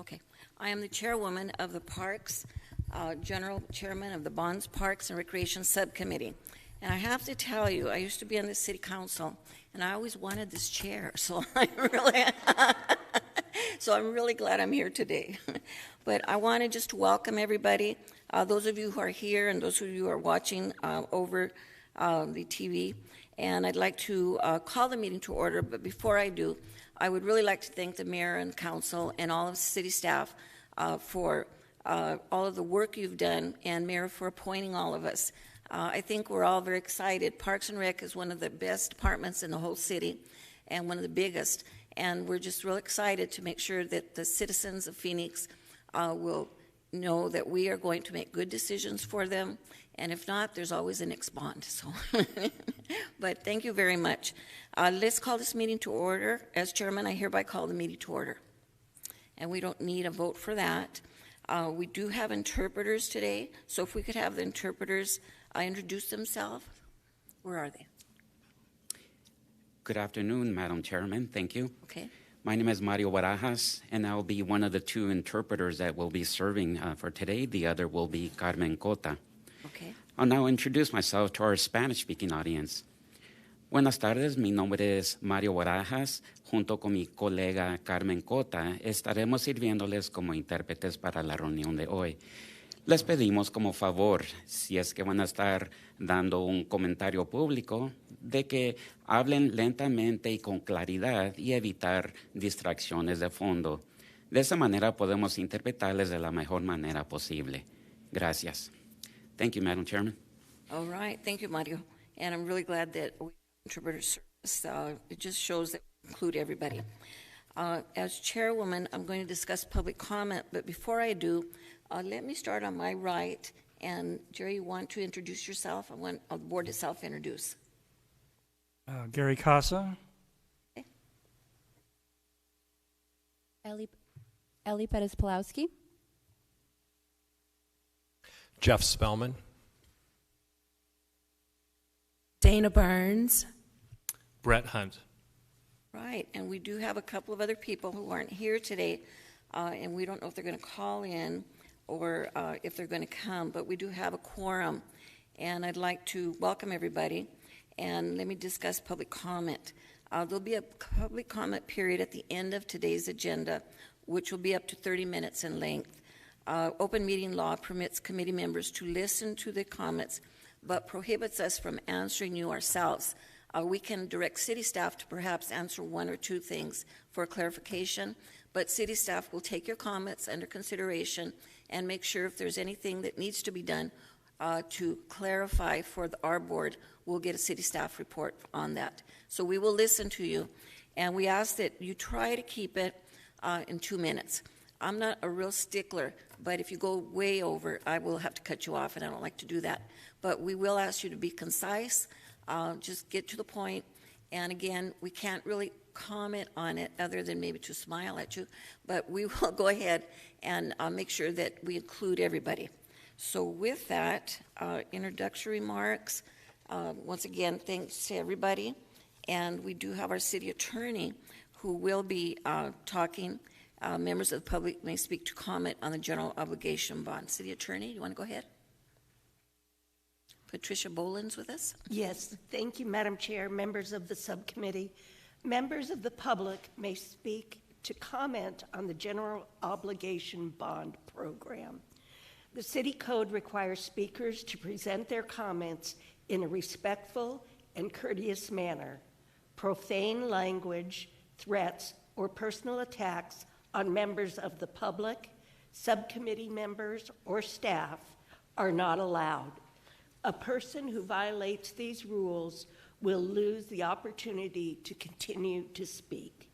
Okay. I am the chairwoman of the Parks, general chairman of the Bonds, Parks, and Recreation Subcommittee. And I have to tell you, I used to be on the city council, and I always wanted this chair, so I'm really glad I'm here today. But I wanted just to welcome everybody, those of you who are here and those of you who are watching over the TV. And I'd like to call the meeting to order, but before I do, I would really like to thank the mayor and council and all of the city staff for all of the work you've done, and Mayor for appointing all of us. I think we're all very excited. Parks and Rec is one of the best departments in the whole city and one of the biggest, and we're just real excited to make sure that the citizens of Phoenix will know that we are going to make good decisions for them, and if not, there's always a next bond. So, but thank you very much. Let's call this meeting to order. As chairman, I hereby call the meeting to order, and we don't need a vote for that. We do have interpreters today, so if we could have the interpreters introduce themselves. Where are they? Good afternoon, Madam Chairman. Thank you. Okay. My name is Mario Barajas, and I'll be one of the two interpreters that will be serving for today. The other will be Carmen Cota. Okay. I'll now introduce myself to our Spanish-speaking audience. Buenas tardes, mi nombre es Mario Barajas. Junto con mi colega Carmen Cota, estaremos sirviéndoles como intérpretes para la reunión de hoy. Les pedimos como favor, si es que van a estar dando un comentario público, de que hablen lentamente y con claridad y evitar distracciones de fondo. De esa manera podemos interpretarles de la mejor manera posible. Gracias. Thank you, Madam Chairman. All right. Thank you, Mario. And I'm really glad that we have interpreter service. It just shows that we include everybody. As chairwoman, I'm going to discuss public comment, but before I do, let me start on my right. And Jerry, you want to introduce yourself? I want the board to self-introduce. Gary Casa. Okay. Ellie Perez-Pulowski. Jeff Spellman. Dana Burns. Brett Hunt. Right, and we do have a couple of other people who aren't here today, and we don't know if they're going to call in or if they're going to come, but we do have a quorum, and I'd like to welcome everybody, and let me discuss public comment. There'll be a public comment period at the end of today's agenda, which will be up to 30 minutes in length. Open meeting law permits committee members to listen to the comments, but prohibits us from answering you ourselves. We can direct city staff to perhaps answer one or two things for clarification, but city staff will take your comments under consideration and make sure if there's anything that needs to be done to clarify for our board, we'll get a city staff report on that. So we will listen to you, and we ask that you try to keep it in 2 minutes. I'm not a real stickler, but if you go way over, I will have to cut you off, and I don't like to do that. But we will ask you to be concise. Just get to the point, and again, we can't really comment on it other than maybe to smile at you, but we will go ahead and make sure that we include everybody. So with that, introductory remarks, once again, thanks to everybody, and we do have our city attorney who will be talking. Members of the public may speak to comment on the general obligation bond. City attorney, you want to go ahead? Patricia Boland's with us. Yes, thank you, Madam Chair, members of the subcommittee. Members of the public may speak to comment on the general obligation bond program. The city code requires speakers to present their comments in a respectful and courteous manner. Profane language, threats, or personal attacks on members of the public, subcommittee members, or staff are not allowed. A person who violates these rules will lose the opportunity to continue to speak.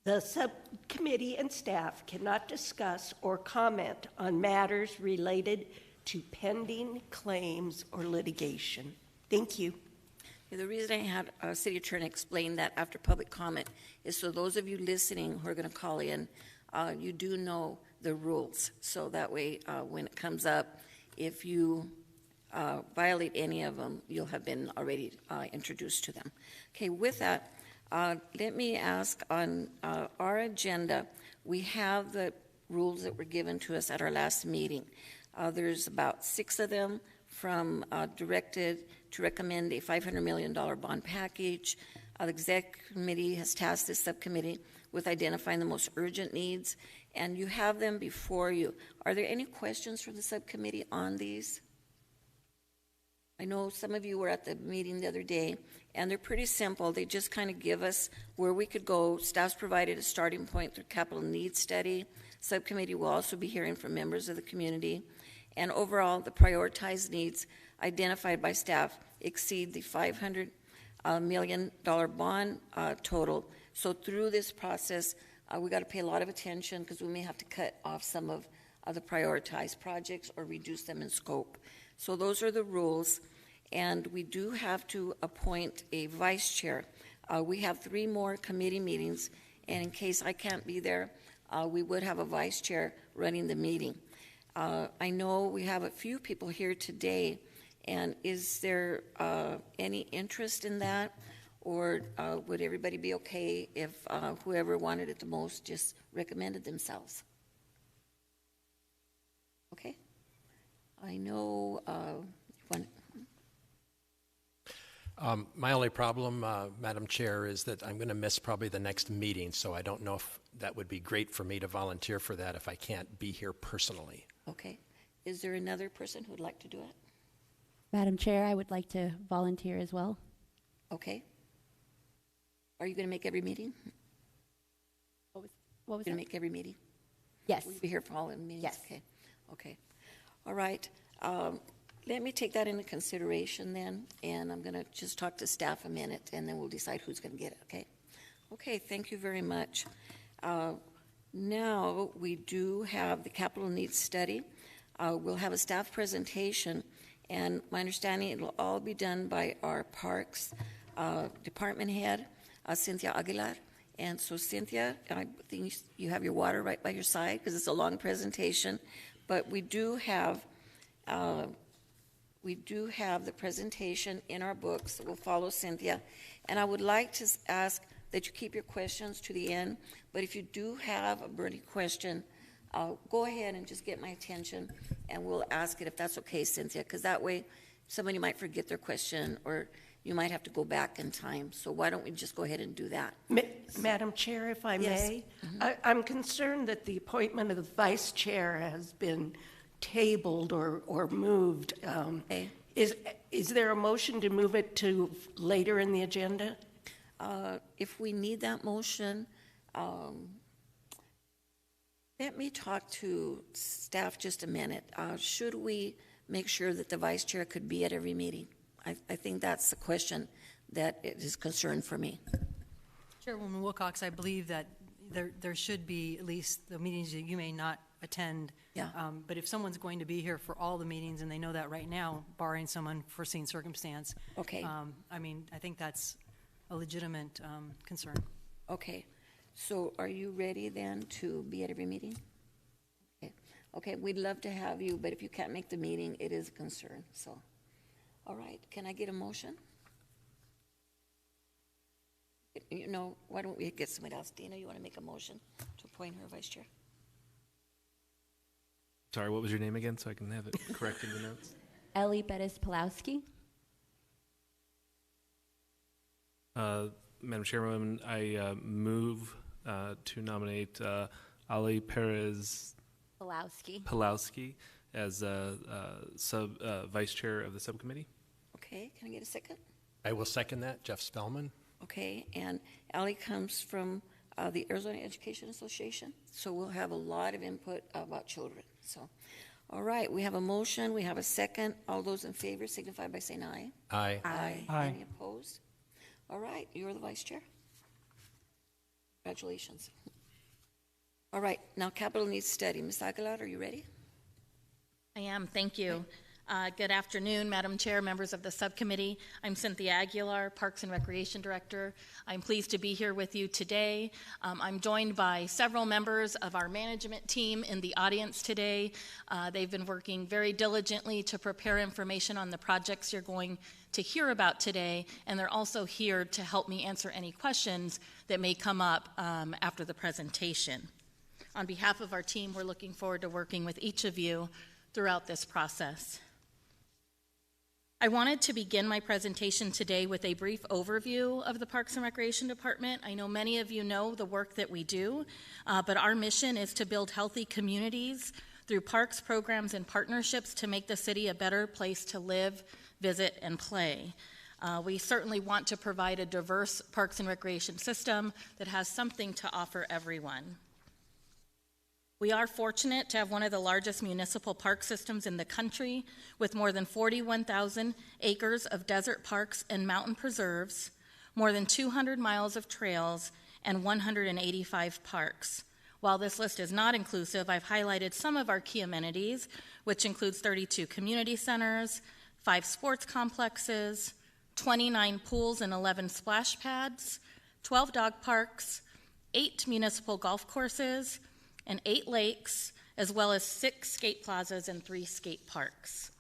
The subcommittee and staff cannot discuss or comment on matters related to pending claims or litigation. Thank you. The reason I had our city attorney explain that after public comment is so those of you listening who are going to call in, you do know the rules. So that way, when it comes up, if you violate any of them, you'll have been already introduced to them. Okay, with that, Let me ask, on our agenda, we have the rules that were given to us at our last meeting. There's about 6 of them from directed to recommend a $500 million bond package. The exec committee has tasked this subcommittee with identifying the most urgent needs, and you have them before you. Are there any questions from the subcommittee on these? I know some of you were at the meeting the other day, and they're pretty simple. They just kind of give us where we could go. Staff's provided a starting point through capital needs study. Subcommittee will also be hearing from members of the community. And overall, the prioritized needs identified by staff exceed the $500 million bond total. So through this process, we got to pay a lot of attention because we may have to cut off some of the prioritized projects or reduce them in scope. So those are the rules, and we do have to appoint a vice chair. We have 3 more committee meetings, and in case I can't be there, we would have a vice chair running the meeting. I know we have a few people here today, and is there any interest in that, or would everybody be okay if whoever wanted it the most just recommended themselves? Okay. I know My only problem, Madam Chair, is that I'm going to miss probably the next meeting, so I don't know if that would be great for me to volunteer for that if I can't be here personally. Okay. Is there another person who would like to do it? Madam Chair, I would like to volunteer as well. Okay. Are you going to make every meeting? What was Going to that? make every meeting? Yes. Will you be here for all the meetings? Yes. Okay. Okay. All right. Let me take that into consideration then, and I'm going to just talk to staff a minute, and then we'll decide who's going to get it, okay? Okay, thank you very much. Now, we do have the capital needs study. We'll have a staff presentation, and my understanding it'll all be done by our parks department head, Cynthia Aguilar. And so, Cynthia, I think you have your water right by your side because it's a long presentation, but we do have the presentation in our books that will follow Cynthia. And I would like to ask that you keep your questions to the end, but if you do have a burning question, go ahead and just get my attention, and we'll ask it if that's okay, Cynthia, because that way somebody might forget their question, or you might have to go back in time. So why don't we just go ahead and do that? Madam Chair, if I Yes. may, I'm concerned that the appointment of the vice chair has been tabled or moved. Okay. Is there a motion to move it to later in the agenda? If we need that motion, let me talk to staff just a minute. Should we make sure that the vice chair could be at every meeting? I think that's the question that is concern for me. Chairwoman Wilcox, I believe that there should be at least the meetings that you may not attend. Yeah. But if someone's going to be here for all the meetings, and they know that right now, barring some unforeseen circumstance, Okay. I mean, I think that's a legitimate concern. Okay. So are you ready then to be at every meeting? Okay. Okay, we'd love to have you, but if you can't make the meeting, it is a concern. So, all right. Can I get a motion? You know, why don't we get somebody else? Dina, you want to make a motion to appoint her vice chair? Sorry, what was your name again so I can have it correct in the notes? Ellie Bettis-Pulowski. Madam Chairwoman, I move to nominate Ali Perez Pulowski. as vice chair of the subcommittee. Okay, can I get a second? I will second that. Jeff Spellman. Okay, and Ally comes from the Arizona Education Association, so we'll have a lot of input about children. So, all right, we have a motion, we have a second. All those in favor signify by saying aye. Aye. Aye. Aye. Any opposed? All right, you're the vice chair. Congratulations. All right, now capital needs study. Ms. Aguilar, are you ready? I am, thank you. Good afternoon, Madam Chair, members of the subcommittee. I'm Cynthia Aguilar, Parks and Recreation Director. I'm pleased to be here with you today. I'm joined by several members of our management team in the audience today. They've been working very diligently to prepare information on the projects you're going to hear about today, and they're also here to help me answer any questions that may come up after the presentation. On behalf of our team, we're looking forward to working with each of you throughout this process. I wanted to begin my presentation today with a brief overview of the Parks and Recreation Department. I know many of you know the work that we do, but our mission is to build healthy communities through parks, programs, and partnerships to make the city a better place to live, visit, and play. We certainly want to provide a diverse parks and recreation system that has something to offer everyone. We are fortunate to have one of the largest municipal park systems in the country, with more than 41,000 acres of desert parks and mountain preserves, more than 200 miles of trails, and 185 parks. While this list is not inclusive, I've highlighted some of our key amenities, which includes 32 community centers, 5 sports complexes, 29 pools and 11 splash pads, 12 dog parks, 8 municipal golf courses, and 8 lakes, as well as 6 skate plazas and 3 skate parks.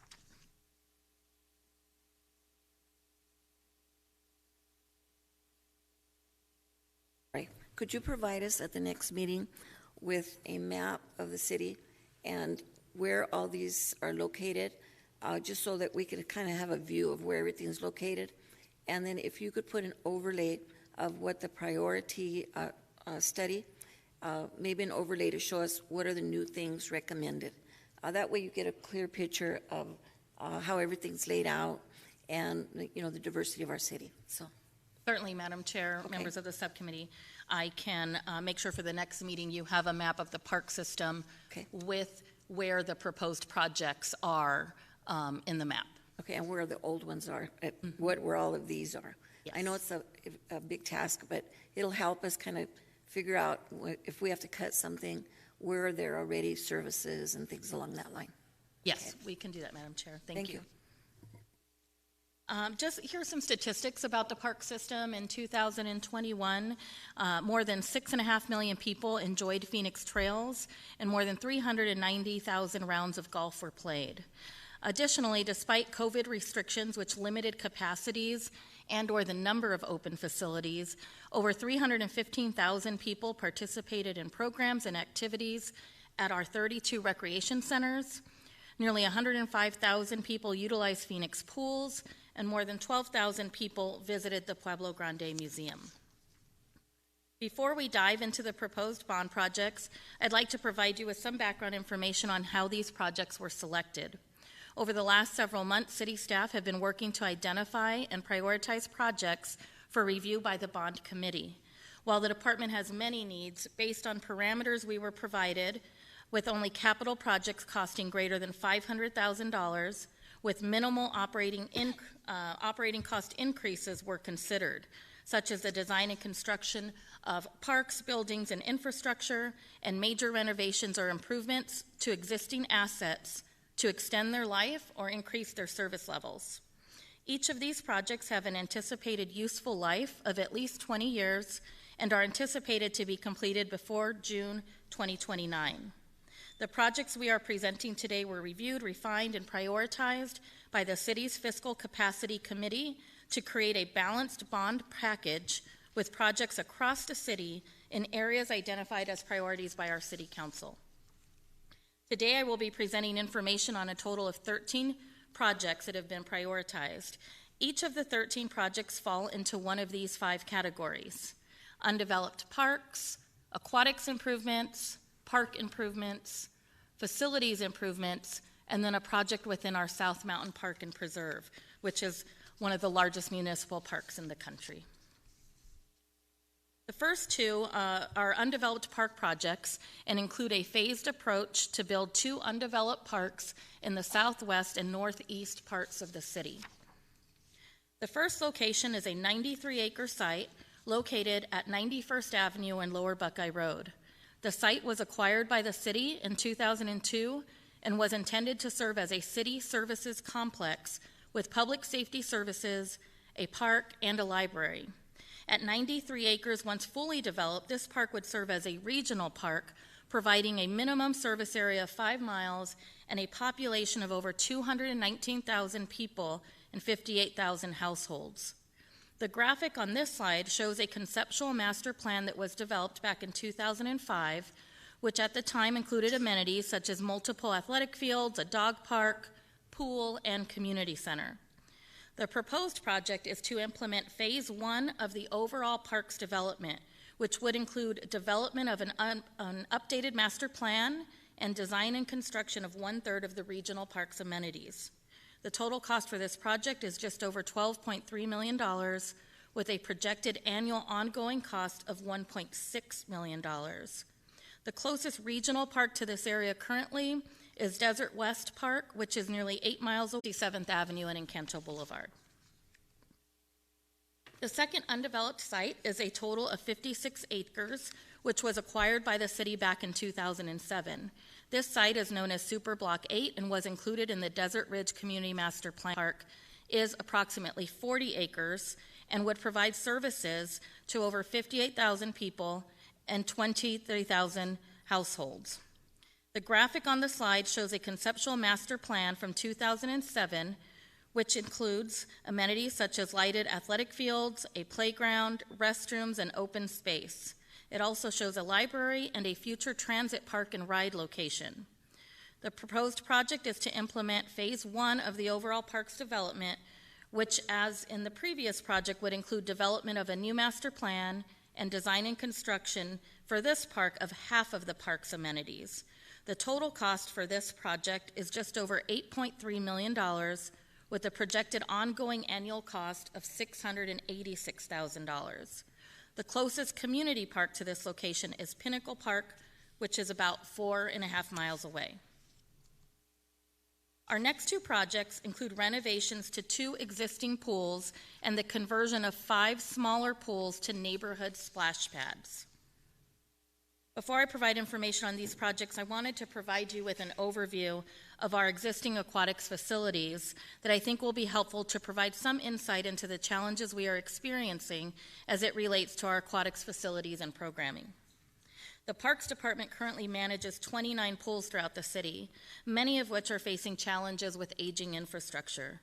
Right. Could you provide us at the next meeting with a map of the city and where all these are located, just so that we could kind of have a view of where everything's located? And then if you could put an overlay of what the priority study, maybe an overlay to show us what are the new things recommended. That way you get a clear picture of how everything's laid out and, you know, the diversity of our city. So. Certainly, Madam Chair, Okay. members of the subcommittee, I can make sure for the next meeting you have a map of the park system Okay. with where the proposed projects are in the map. Okay, and where the old ones are, where all of these are. Yes. I know it's a big task, but it'll help us kind of figure out if we have to cut something, where there are already services and things along that line. Yes, we can do that, Madam Chair. Thank you. Just here's some statistics about the park system. In 2021, more than 6.5 million people enjoyed Phoenix trails, and more than 390,000 rounds of golf were played. Additionally, despite COVID restrictions which limited capacities and or the number of open facilities, over 315,000 people participated in programs and activities at our 32 recreation centers. Nearly 105,000 people utilized Phoenix pools, and more than 12,000 people visited the Pueblo Grande Museum. Before we dive into the proposed bond projects, I'd like to provide you with some background information on how these projects were selected. Over the last several months, city staff have been working to identify and prioritize projects for review by the bond committee. While the department has many needs, based on parameters we were provided, with only capital projects costing greater than $500,000, with minimal operating cost increases were considered, such as the design and construction of parks, buildings, and infrastructure, and major renovations or improvements to existing assets to extend their life or increase their service levels. Each of these projects have an anticipated useful life of at least 20 years and are anticipated to be completed before June 2029. The projects we are presenting today were reviewed, refined, and prioritized by the city's Fiscal Capacity Committee to create a balanced bond package with projects across the city in areas identified as priorities by our City Council. Today I will be presenting information on a total of 13 projects that have been prioritized. Each of the 13 projects fall into one of these 5 categories: undeveloped parks, aquatics improvements, park improvements, facilities improvements, and then a project within our South Mountain Park and Preserve, which is one of the largest municipal parks in the country. The first 2 are undeveloped park projects and include a phased approach to build 2 undeveloped parks in the southwest and northeast parts of the city. The first location is a 93-acre site located at 91st Avenue and Lower Buckeye Road. The site was acquired by the city in 2002 and was intended to serve as a city services complex with public safety services, a park, and a library. At 93 acres, once fully developed, this park would serve as a regional park, providing a minimum service area of 5 miles and a population of over 219,000 people and 58,000 households. The graphic on this slide shows a conceptual master plan that was developed back in 2005, which at the time included amenities such as multiple athletic fields, a dog park, pool, and community center. The proposed project is to implement phase 1 of the overall parks development, which would include development of an updated master plan and design and construction of 1/3 of the regional parks amenities. The total cost for this project is just over $12.3 million, with a projected annual ongoing cost of $1.6 million. The closest regional park to this area currently is Desert West Park, which is nearly 8 miles away, 7th Avenue and Encanto Boulevard. The second undeveloped site is a total of 56 acres, which was acquired by the city back in 2007. This site is known as Super Block 8 and was included in the Desert Ridge Community Master Plan. Park is approximately 40 acres and would provide services to over 58,000 people and 23,000 households. The graphic on the slide shows a conceptual master plan from 2007, which includes amenities such as lighted athletic fields, a playground, restrooms, and open space. It also shows a library and a future transit park and ride location. The proposed project is to implement phase 1 of the overall parks development, which, as in the previous project, would include development of a new master plan and design and construction for this park of half of the park's amenities. The total cost for this project is just over $8.3 million, with a projected ongoing annual cost of $686,000. The closest community park to this location is Pinnacle Park, which is about 4.5 miles away. Our next 2 projects include renovations to 2 existing pools and the conversion of 5 smaller pools to neighborhood splash pads. Before I provide information on these projects, I wanted to provide you with an overview of our existing aquatics facilities that I think will be helpful to provide some insight into the challenges we are experiencing as it relates to our aquatics facilities and programming. The Parks Department currently manages 29 pools throughout the city, many of which are facing challenges with aging infrastructure.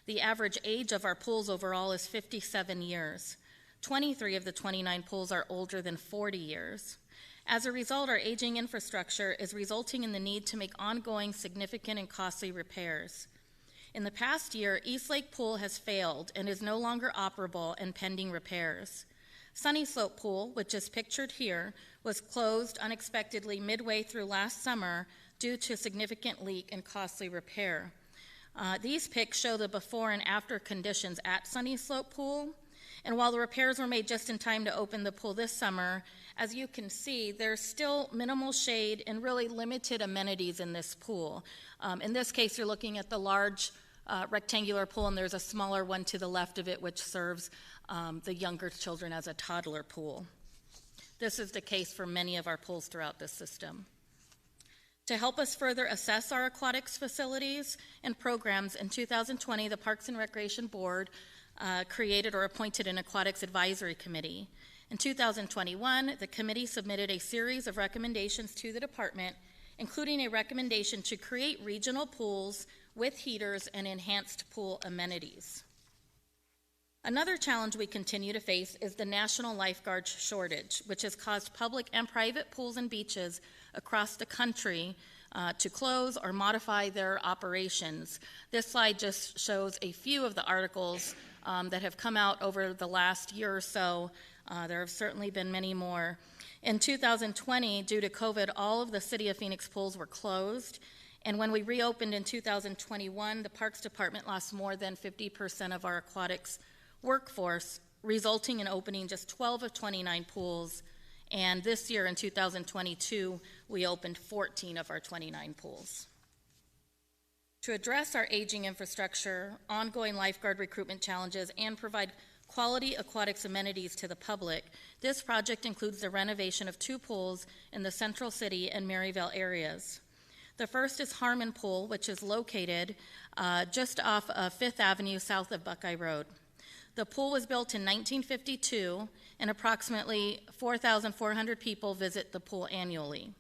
The average age of our pools overall is 57 years. 23 of the 29 pools are older than 40 years. As a result, our aging infrastructure is resulting in the need to make ongoing, significant, and costly repairs. In the past year, East Lake Pool has failed and is no longer operable and pending repairs. Sunny Slope Pool, which is pictured here, was closed unexpectedly midway through last summer due to significant leak and costly repair. These pics show the before and after conditions at Sunny Slope Pool. And while the repairs were made just in time to open the pool this summer, as you can see, there's still minimal shade and really limited amenities in this pool. In this case, you're looking at the large rectangular pool, and there's a smaller one to the left of it, which serves the younger children as a toddler pool. This is the case for many of our pools throughout the system. To help us further assess our aquatics facilities and programs, in 2020, the Parks and Recreation Board created or appointed an aquatics advisory committee. In 2021, the committee submitted a series of recommendations to the department, including a recommendation to create regional pools with heaters and enhanced pool amenities. Another challenge we continue to face is the national lifeguard shortage, which has caused public and private pools and beaches across the country to close or modify their operations. This slide just shows a few of the articles that have come out over the last year or so. There have certainly been many more. In 2020, due to COVID, all of the City of Phoenix pools were closed. And when we reopened in 2021, the Parks Department lost more than 50% of our aquatics workforce, resulting in opening just 12 of 29 pools. And this year, in 2022, we opened 14 of our 29 pools. To address our aging infrastructure, ongoing lifeguard recruitment challenges, and provide quality aquatics amenities to the public, this project includes the renovation of 2 pools in the Central City and Maryvale areas. The first is Harman Poole, which is located just off of 5th Avenue south of Buckeye Road. The pool was built in 1952, and approximately 4,400 people visit the pool annually.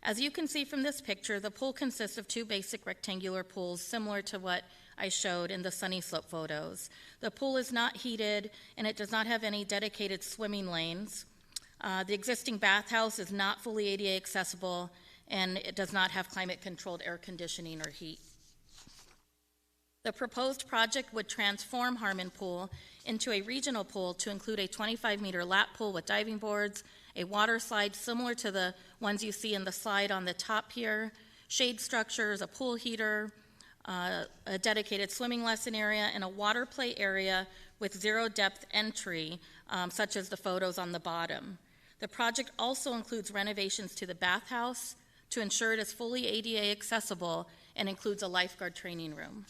As you can see from this picture, the pool consists of 2 basic rectangular pools similar to what I showed in the Sunny Slope photos. The pool is not heated, and it does not have any dedicated swimming lanes. The existing bathhouse is not fully ADA accessible, and it does not have climate-controlled air conditioning or heat. The proposed project would transform Harman Pool into a regional pool to include a 25-meter lap pool with diving boards, a water slide similar to the ones you see in the slide on the top here, shade structures, a pool heater, a dedicated swimming lesson area, and a water play area with zero-depth entry, such as the photos on the bottom. The project also includes renovations to the bathhouse to ensure it is fully ADA accessible and includes a lifeguard training room.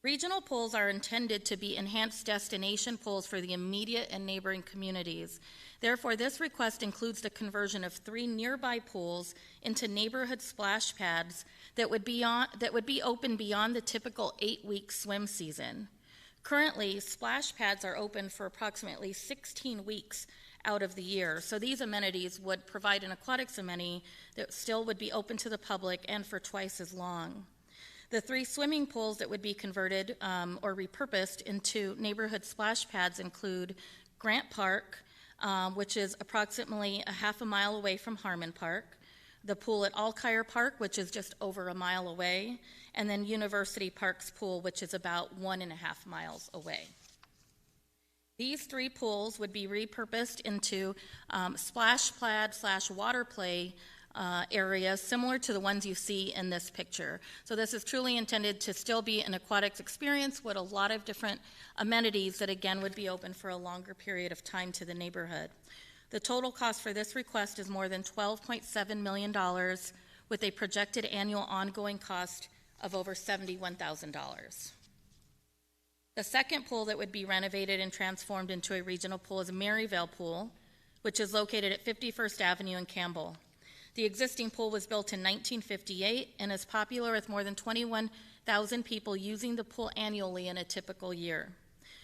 Regional pools are intended to be enhanced destination pools for the immediate and neighboring communities. Therefore, this request includes the conversion of 3 nearby pools into neighborhood splash pads that would be open beyond the typical 8-week swim season. Currently, splash pads are open for approximately 16 weeks out of the year, so these amenities would provide an aquatics amenity that still would be open to the public and for twice as long. The 3 swimming pools that would be converted or repurposed into neighborhood splash pads include Grant Park, which is approximately a half a mile away from Harman Park, the pool at Alkire Park, which is just over a mile away, and then University Park's pool, which is about 1.5 miles away. These 3 pools would be repurposed into splash pad / water play areas similar to the ones you see in this picture. So this is truly intended to still be an aquatics experience with a lot of different amenities that again would be open for a longer period of time to the neighborhood. The total cost for this request is more than $12.7 million with a projected annual ongoing cost of over $71,000. The second pool that would be renovated and transformed into a regional pool is Maryvale Pool, which is located at 51st Avenue in Campbell. The existing pool was built in 1958 and is popular with more than 21,000 people using the pool annually in a typical year.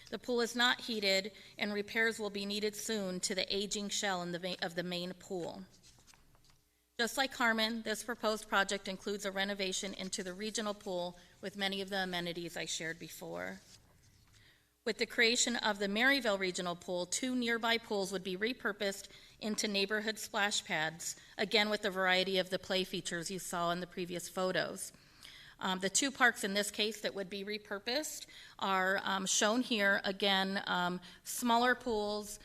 The pool is not heated, and repairs will be needed soon to the aging shell of the main pool. Just like Harman, this proposed project includes a renovation into the regional pool with many of the amenities I shared before. With the creation of the Maryvale Regional Pool, 2 nearby pools would be repurposed into neighborhood splash pads, again with the variety of the play features you saw in the previous photos. The 2 parks in this case that would be repurposed are shown here, again, smaller pools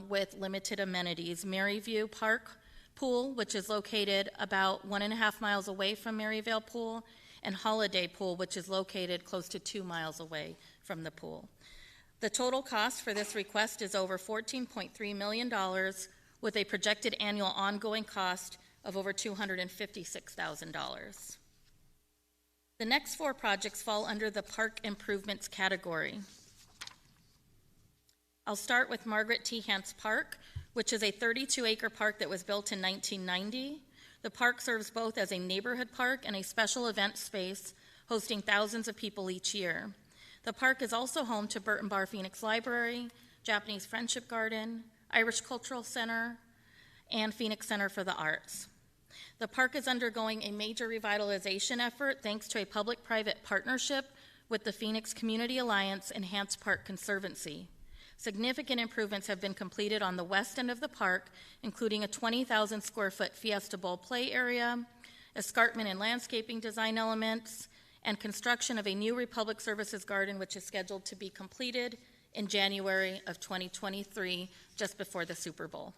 with limited amenities. Maryview Park Pool, which is located about 1.5 miles away from Maryvale Pool, and Holiday Pool, which is located close to 2 miles away from the pool. The total cost for this request is over $14.3 million with a projected annual ongoing cost of over $256,000. The next 4 projects fall under the park improvements category. I'll start with Margaret T. Hance Park, which is a 32-acre park that was built in 1990. The park serves both as a neighborhood park and a special event space, hosting thousands of people each year. The park is also home to Burton Bar Phoenix Library, Japanese Friendship Garden, Irish Cultural Center, and Phoenix Center for the Arts. The park is undergoing a major revitalization effort thanks to a public-private partnership with the Phoenix Community Alliance and Hance Park Conservancy. Significant improvements have been completed on the west end of the park, including a 20,000 square foot Fiesta Bowl play area, escarpment and landscaping design elements, and construction of a new Republic Services garden, which is scheduled to be completed in January of 2023, just before the Super Bowl.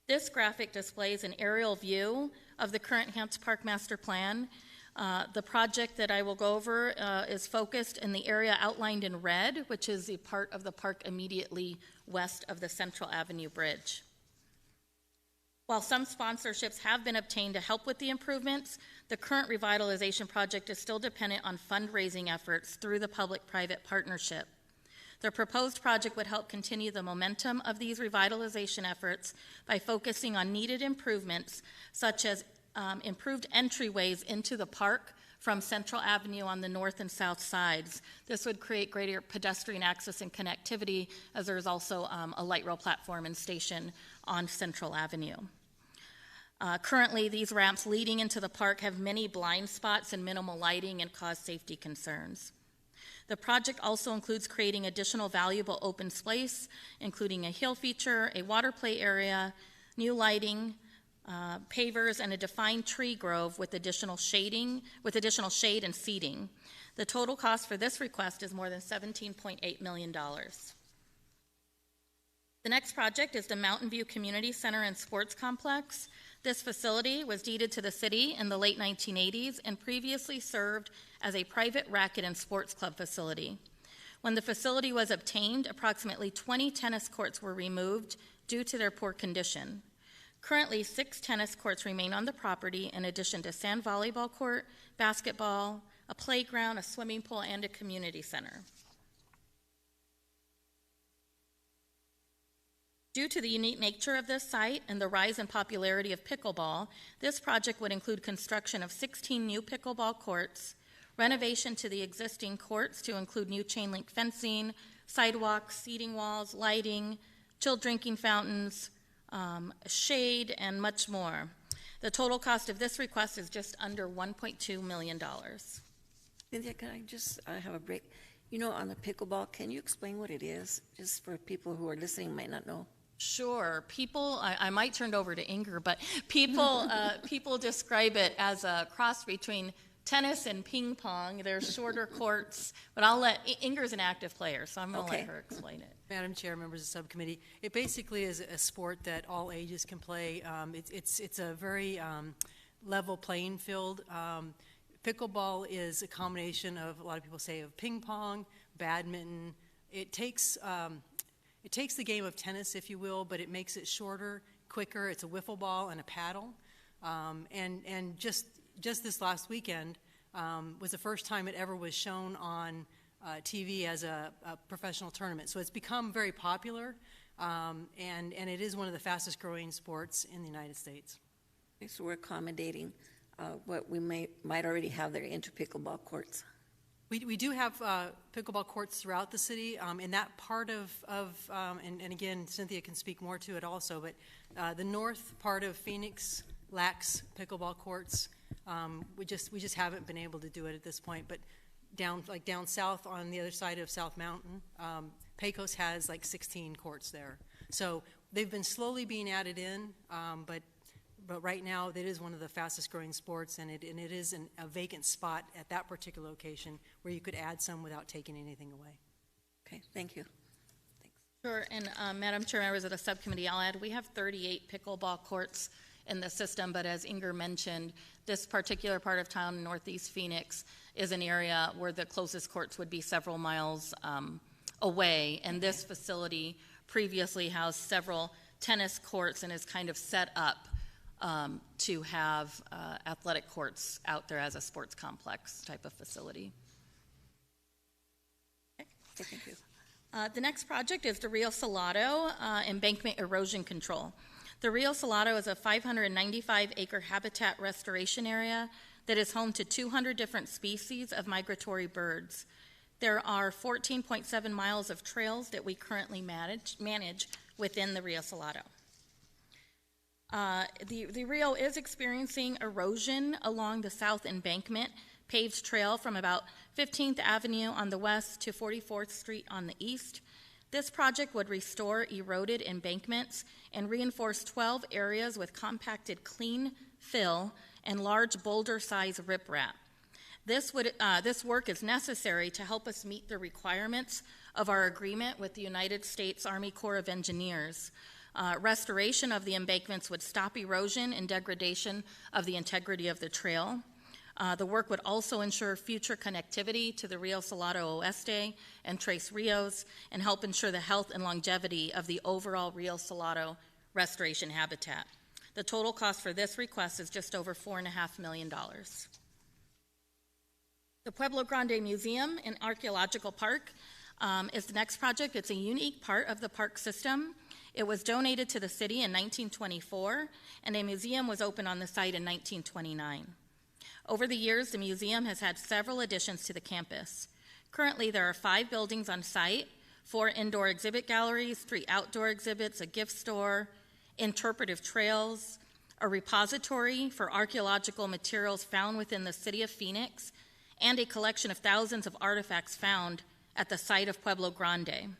This graphic displays an aerial view of the current Hance Park Master Plan. The project that I will go over is focused in the area outlined in red, which is a part of the park immediately west of the Central Avenue Bridge. While some sponsorships have been obtained to help with the improvements, the current revitalization project is still dependent on fundraising efforts through the public-private partnership. The proposed project would help continue the momentum of these revitalization efforts by focusing on needed improvements such as improved entryways into the park from Central Avenue on the north and south sides. This would create greater pedestrian access and connectivity, as there is also a light rail platform and station on Central Avenue. Currently, these ramps leading into the park have many blind spots and minimal lighting and cause safety concerns. The project also includes creating additional valuable open space, including a hill feature, a water play area, new lighting, pavers, and a defined tree grove with additional shade and seating. The total cost for this request is more than $17.8 million. The next project is the Mountain View Community Center and Sports Complex. This facility was deeded to the city in the late 1980s and previously served as a private racket and sports club facility. When the facility was obtained, approximately 20 tennis courts were removed due to their poor condition. Currently, 6 tennis courts remain on the property, in addition to sand volleyball court, basketball, a playground, a swimming pool, and a community center. Due to the unique nature of this site and the rise in popularity of pickleball, this project would include construction of 16 new pickleball courts, renovation to the existing courts to include new chain link fencing, sidewalks, seating walls, lighting, chilled drinking fountains, shade, and much more. The total cost of this request is just under $1.2 million. Cynthia, can I just have a break? You know, on the pickleball, can you explain what it is, just for people who are listening might not know? Sure. People, I might turn it over to Inger, but people describe it as a cross between tennis and ping pong. There's shorter courts, but I'll let Inger's an active player, so I'm going to let her explain it. Madam Chair, members of the subcommittee, it basically is a sport that all ages can play. It's a very level playing field. Pickleball is a combination of, a lot of people say, of ping pong, badminton. It takes the game of tennis, if you will, but it makes it shorter, quicker. It's a wiffle ball and a paddle. And just this last weekend was the first time it ever was shown on TV as a professional tournament. So it's become very popular, and it is one of the fastest growing sports in the United States. Okay, so we're accommodating what we might already have there into pickleball courts. We do have pickleball courts throughout the city. In that part of and again, Cynthia can speak more to it also, but the north part of Phoenix lacks pickleball courts. We just haven't been able to do it at this point. But down south on the other side of South Mountain, Pecos has like 16 courts there. So they've been slowly being added in, but right now it is one of the fastest growing sports, and it is a vacant spot at that particular location where you could add some without taking anything away. Okay, thank you. Thanks. Sure, and Madam Chair, members of the subcommittee, I'll add we have 38 pickleball courts in the system, but as Inger mentioned, this particular part of town in Northeast Phoenix is an area where the closest courts would be several miles away, and this facility previously housed several tennis courts and is kind of set up to have athletic courts out there as a sports complex type of facility. Okay, thank you. The next project is the Rio Salado Embankment Erosion Control. The Rio Salado is a 595-acre habitat restoration area that is home to 200 different species of migratory birds. There are 14.7 miles of trails that we currently manage within the Rio Salado. The Rio is experiencing erosion along the South Embankment paved trail from about 15th Avenue on the west to 44th Street on the east. This project would restore eroded embankments and reinforce 12 areas with compacted clean fill and large boulder-sized riprap. This work is necessary to help us meet the requirements of our agreement with the United States Army Corps of Engineers. Restoration of the embankments would stop erosion and degradation of the integrity of the trail. The work would also ensure future connectivity to the Rio Salado Oeste and Tres Rios and help ensure the health and longevity of the overall Rio Salado restoration habitat. The total cost for this request is just over $4.5 million. The Pueblo Grande Museum and Archaeological Park is the next project. It's a unique part of the park system. It was donated to the city in 1924, and a museum was opened on the site in 1929. Over the years, the museum has had several additions to the campus. Currently, there are 5 buildings on site, 4 indoor exhibit galleries, 3 outdoor exhibits, a gift store, interpretive trails, a repository for archaeological materials found within the city of Phoenix, and a collection of thousands of artifacts found at the site of Pueblo Grande.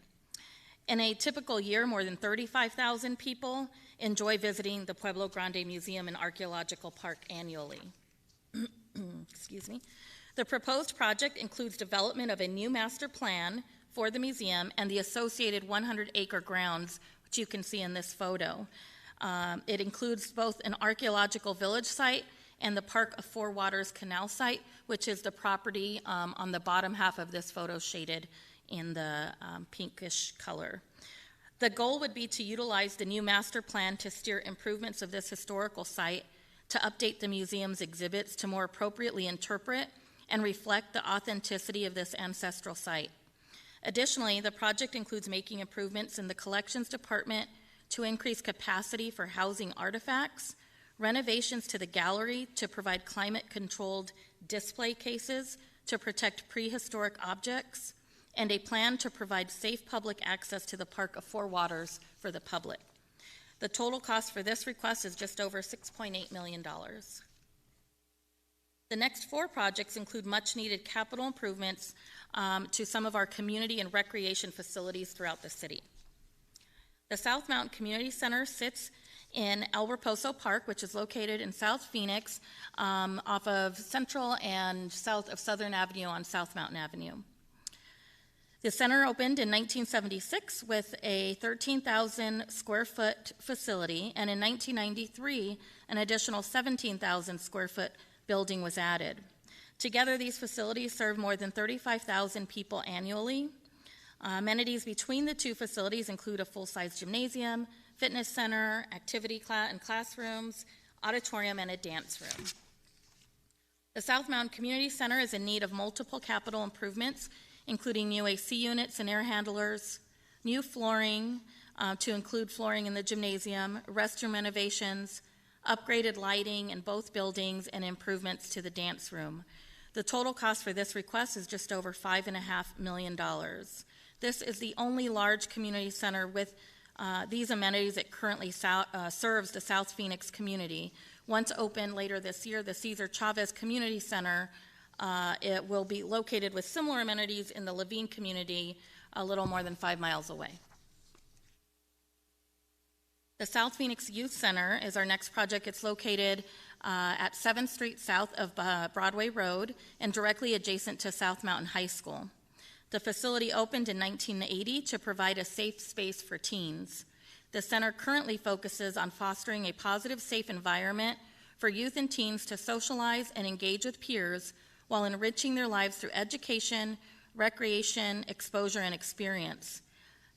In a typical year, more than 35,000 people enjoy visiting the Pueblo Grande Museum and Archaeological Park annually. Excuse me. The proposed project includes development of a new master plan for the museum and the associated 100-acre grounds, which you can see in this photo. It includes both an archaeological village site and the Park of Four Waters Canal site, which is the property on the bottom half of this photo shaded in the pinkish color. The goal would be to utilize the new master plan to steer improvements of this historical site, to update the museum's exhibits to more appropriately interpret and reflect the authenticity of this ancestral site. Additionally, the project includes making improvements in the collections department to increase capacity for housing artifacts, renovations to the gallery to provide climate-controlled display cases to protect prehistoric objects, and a plan to provide safe public access to the Park of Four Waters for the public. The total cost for this request is just over $6.8 million. The next 4 projects include much-needed capital improvements to some of our community and recreation facilities throughout the city. The South Mountain Community Center sits in El Reposo Park, which is located in South Phoenix, off of Central and south of Southern Avenue on South Mountain Avenue. The center opened in 1976 with a 13,000 square foot facility, and in 1993, an additional 17,000 square foot building was added. Together, these facilities serve more than 35,000 people annually. Amenities between the 2 facilities include a full-size gymnasium, fitness center, activity and classrooms, auditorium, and a dance room. The South Mountain Community Center is in need of multiple capital improvements, including new AC units and air handlers, new flooring to include flooring in the gymnasium, restroom renovations, upgraded lighting in both buildings, and improvements to the dance room. The total cost for this request is just over $5.5 million. This is the only large community center with these amenities that currently serves the South Phoenix community. Once open later this year, the Cesar Chavez Community Center, it will be located with similar amenities in the Levine community a little more than 5 miles away. The South Phoenix Youth Center is our next project. It's located at 7th Street south of Broadway Road and directly adjacent to South Mountain High School. The facility opened in 1980 to provide a safe space for teens. The center currently focuses on fostering a positive, safe environment for youth and teens to socialize and engage with peers while enriching their lives through education, recreation, exposure, and experience.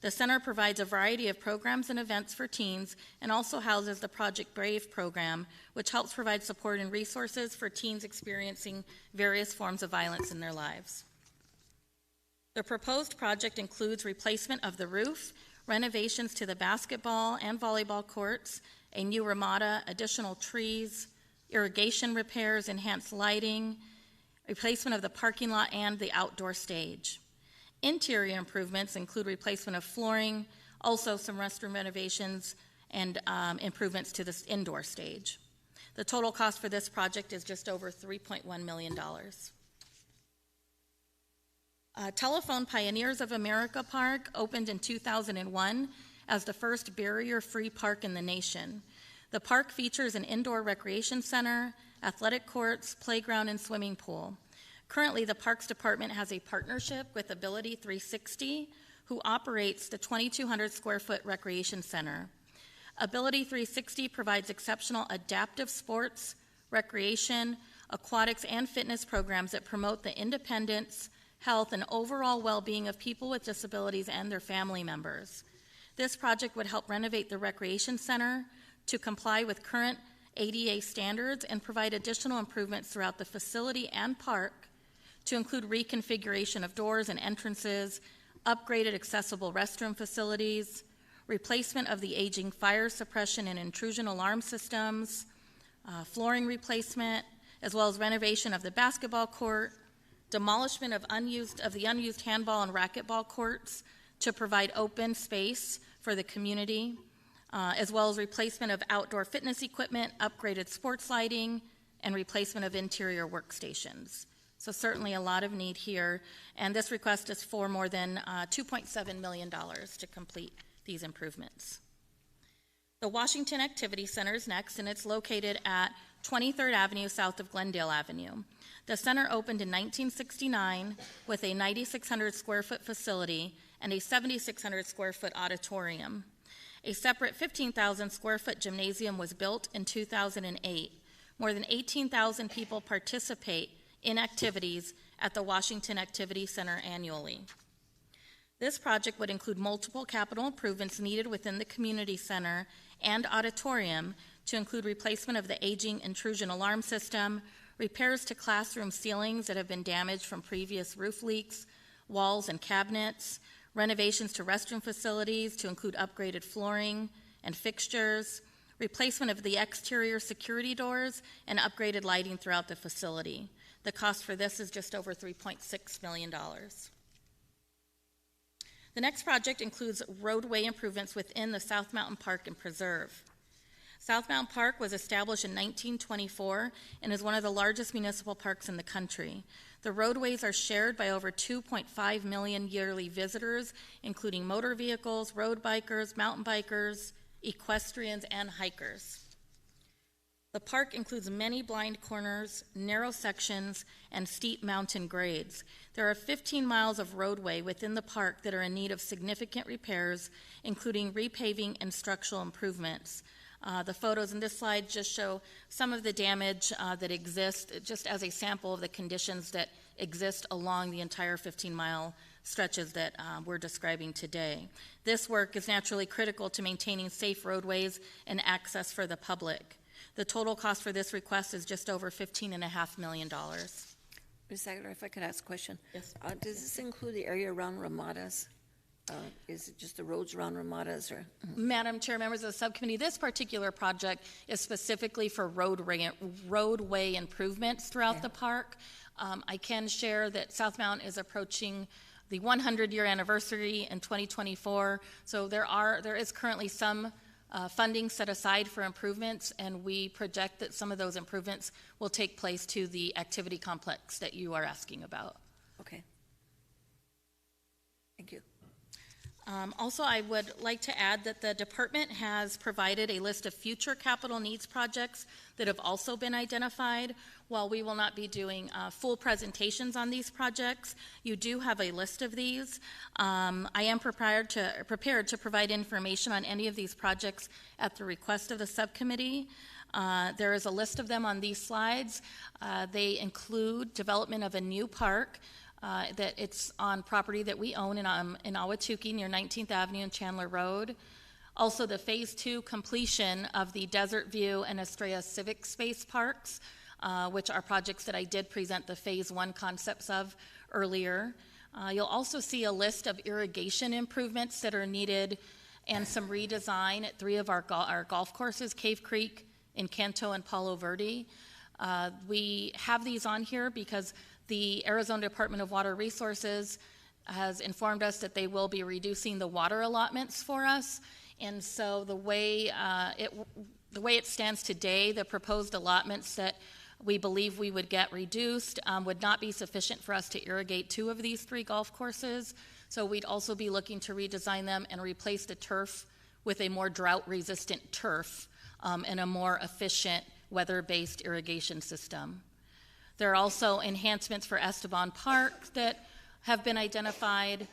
The center provides a variety of programs and events for teens and also houses the Project Brave program, which helps provide support and resources for teens experiencing various forms of violence in their lives. The proposed project includes replacement of the roof, renovations to the basketball and volleyball courts, a new ramada, additional trees, irrigation repairs, enhanced lighting, replacement of the parking lot and the outdoor stage. Interior improvements include replacement of flooring, also some restroom renovations, and improvements to this indoor stage. The total cost for this project is just over $3.1 million. Telephone Pioneers of America Park opened in 2001 as the first barrier-free park in the nation. The park features an indoor recreation center, athletic courts, playground, and swimming pool. Currently, the Parks Department has a partnership with Ability 360, who operates the 2,200 square foot recreation center. Ability 360 provides exceptional adaptive sports, recreation, aquatics, and fitness programs that promote the independence, health, and overall well-being of people with disabilities and their family members. This project would help renovate the recreation center to comply with current ADA standards and provide additional improvements throughout the facility and park to include reconfiguration of doors and entrances, upgraded accessible restroom facilities, replacement of the aging fire suppression and intrusion alarm systems, flooring replacement, as well as renovation of the basketball court, demolishment of the unused handball and racquetball courts to provide open space for the community, as well as replacement of outdoor fitness equipment, upgraded sports lighting, and replacement of interior workstations. So certainly a lot of need here, and this request is for more than $2.7 million to complete these improvements. The Washington Activity Center is next, and it's located at 23rd Avenue south of Glendale Avenue. The center opened in 1969 with a 9,600 square foot facility and a 7,600 square foot auditorium. A separate 15,000 square foot gymnasium was built in 2008. More than 18,000 people participate in activities at the Washington Activity Center annually. This project would include multiple capital improvements needed within the community center and auditorium to include replacement of the aging intrusion alarm system, repairs to classroom ceilings that have been damaged from previous roof leaks, walls and cabinets, renovations to restroom facilities to include upgraded flooring and fixtures, replacement of the exterior security doors, and upgraded lighting throughout the facility. The cost for this is just over $3.6 million. The next project includes roadway improvements within the South Mountain Park and Preserve. South Mountain Park was established in 1924 and is one of the largest municipal parks in the country. The roadways are shared by over 2.5 million yearly visitors, including motor vehicles, road bikers, mountain bikers, equestrians, and hikers. The park includes many blind corners, narrow sections, and steep mountain grades. There are 15 miles of roadway within the park that are in need of significant repairs, including repaving and structural improvements. The photos in this slide just show some of the damage that exists, just as a sample of the conditions that exist along the entire 15-mile stretches that we're describing today. This work is naturally critical to maintaining safe roadways and access for the public. The total cost for this request is just over $15.5 million. Ms. Aguilar, if I could ask a question. Yes. Does this include the area around Ramadas? Is it just the roads around Ramadas? Or? Madam Chair, members of the subcommittee, this particular project is specifically for roadway improvements throughout the park. I can share that South Mountain is approaching the 100-year anniversary in 2024, so there is currently some funding set aside for improvements, and we project that some of those improvements will take place to the activity complex that you are asking about. Okay. Thank you. Also, I would like to add that the department has provided a list of future capital needs projects that have also been identified. While we will not be doing full presentations on these projects, you do have a list of these. I am prepared to provide information on any of these projects at the request of the subcommittee. There is a list of them on these slides. They include development of a new park, that it's on property that we own in Ahwatukee near 19th Avenue and Chandler Road. Also, the Phase 2 completion of the Desert View and Estrella Civic Space Parks, which are projects that I did present the Phase 1 concepts of earlier. You'll also see a list of irrigation improvements that are needed and some redesign at 3 of our golf courses, Cave Creek, Encanto, and Palo Verde. We have these on here because the Arizona Department of Water Resources has informed us that they will be reducing the water allotments for us, and so the way it stands today, the proposed allotments that we believe we would get reduced would not be sufficient for us to irrigate 2 of these 3 golf courses. So we'd also be looking to redesign them and replace the turf with a more drought-resistant turf and a more efficient weather-based irrigation system. There are also enhancements for Esteban Park that have been identified,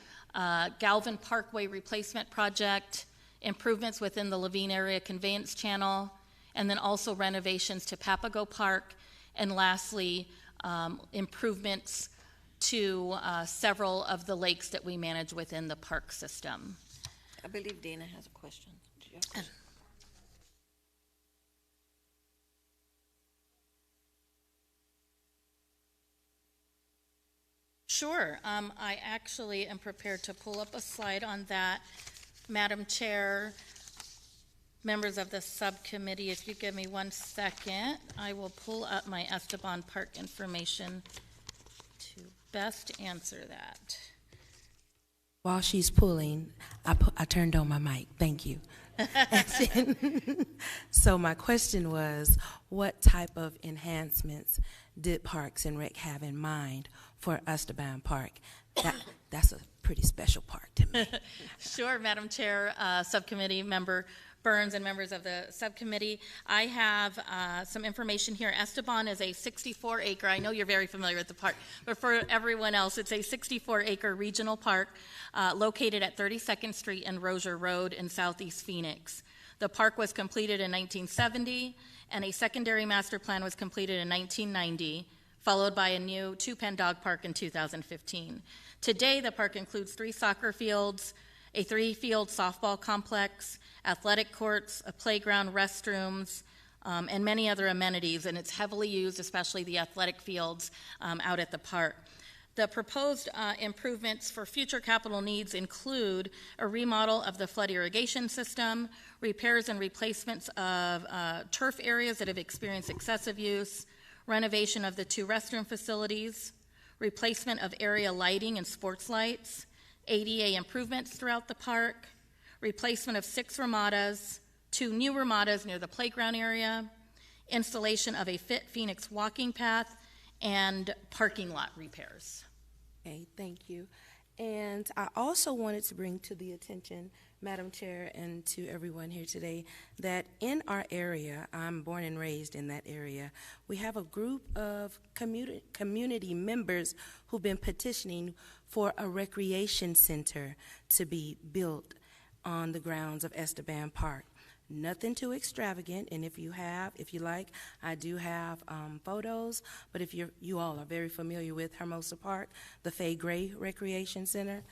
Galvin Parkway replacement project, improvements within the Levine area conveyance channel, and then also renovations to Papago Park, and lastly, improvements to several of the lakes that we manage within the park system. I believe Dana has a question. Do you have a question? Sure. I actually am prepared to pull up a slide on that. Madam Chair, members of the subcommittee, if you give me 1 second, I will pull up my Esteban Park information to best answer that. While she's pulling, I turned on my mic. Thank you. So my question was, what type of enhancements did Parks and Rec have in mind for Esteban Park? That's a pretty special park to me. Sure, Madam Chair, Subcommittee Member Burns and members of the subcommittee. I have some information here. Esteban is a 64-acre, I know you're very familiar with the park, but for everyone else, it's a 64-acre regional park located at 32nd Street and Rozier Road in Southeast Phoenix. The park was completed in 1970, and a secondary master plan was completed in 1990, followed by a new 2-pen dog park in 2015. Today, the park includes 3 soccer fields, a 3-field softball complex, athletic courts, a playground, restrooms, and many other amenities, and it's heavily used, especially the athletic fields out at the park. The proposed improvements for future capital needs include a remodel of the flood irrigation system, repairs and replacements of turf areas that have experienced excessive use, renovation of the 2 restroom facilities, replacement of area lighting and sports lights, ADA improvements throughout the park, replacement of 6 ramadas, 2 new ramadas near the playground area, installation of a fit Phoenix walking path, and parking lot repairs. Okay, thank you. And I also wanted to bring to the attention, Madam Chair, and to everyone here today, that in our area, I'm born and raised in that area, we have a group of community members who've been petitioning for a recreation center to be built on the grounds of Esteban Park. Nothing too extravagant, and if you like, I do have photos, but if you all are very familiar with Hermosa Park, the Fay Gray Recreation Center,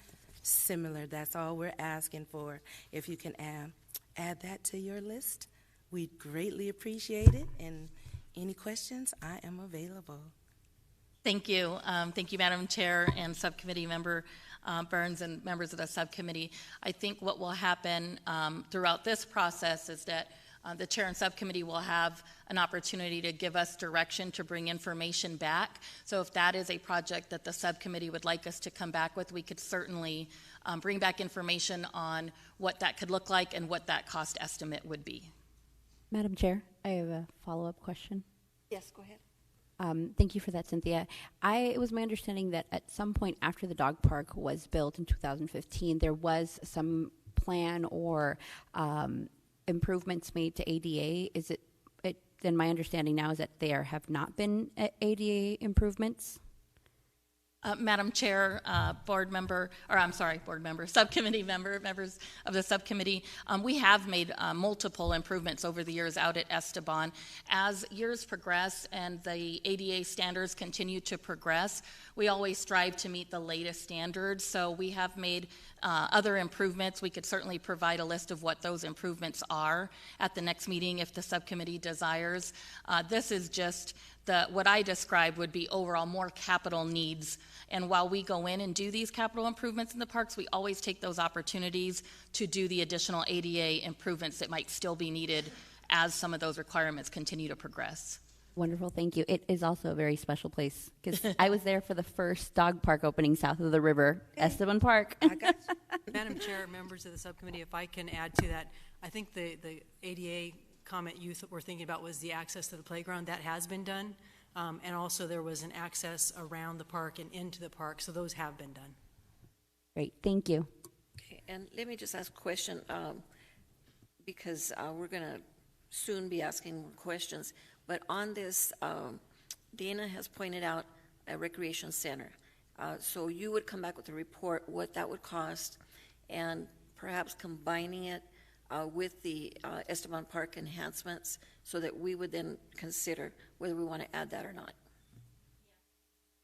similar, that's all we're asking for. If you can add that to your list, we'd greatly appreciate it, and any questions, I am available. Thank you. Thank you, Madam Chair and Subcommittee Member Burns and members of the subcommittee. I think what will happen throughout this process is that the chair and subcommittee will have an opportunity to give us direction to bring information back. So if that is a project that the subcommittee would like us to come back with, we could certainly bring back information on what that could look like and what that cost estimate would be. Madam Chair, I have a follow-up question. Yes, go ahead. Thank you for that, Cynthia. It was my understanding that at some point after the dog park was built in 2015, there was some plan or improvements made to ADA. Then my understanding now is that there have not been ADA improvements? Madam Chair, subcommittee members of the subcommittee, we have made multiple improvements over the years out at Esteban. As years progress and the ADA standards continue to progress, we always strive to meet the latest standards. So we have made other improvements. We could certainly provide a list of what those improvements are at the next meeting if the subcommittee desires. This is just what I described would be overall more capital needs. And while we go in and do these capital improvements in the parks, we always take those opportunities to do the additional ADA improvements that might still be needed as some of those requirements continue to progress. Wonderful, thank you. It is also a very special place because I was there for the first dog park opening south of the river, Esteban Park. Madam Chair, members of the subcommittee, if I can add to that, I think the ADA comment you were thinking about was the access to the playground. That has been done. And also there was an access around the park and into the park, so those have been done. Great, thank you. Okay, and let me just ask a question because we're going to soon be asking more questions. But on this, Dana has pointed out a recreation center. So you would come back with a report what that would cost and perhaps combining it with the Esteban Park enhancements so that we would then consider whether we want to add that or not.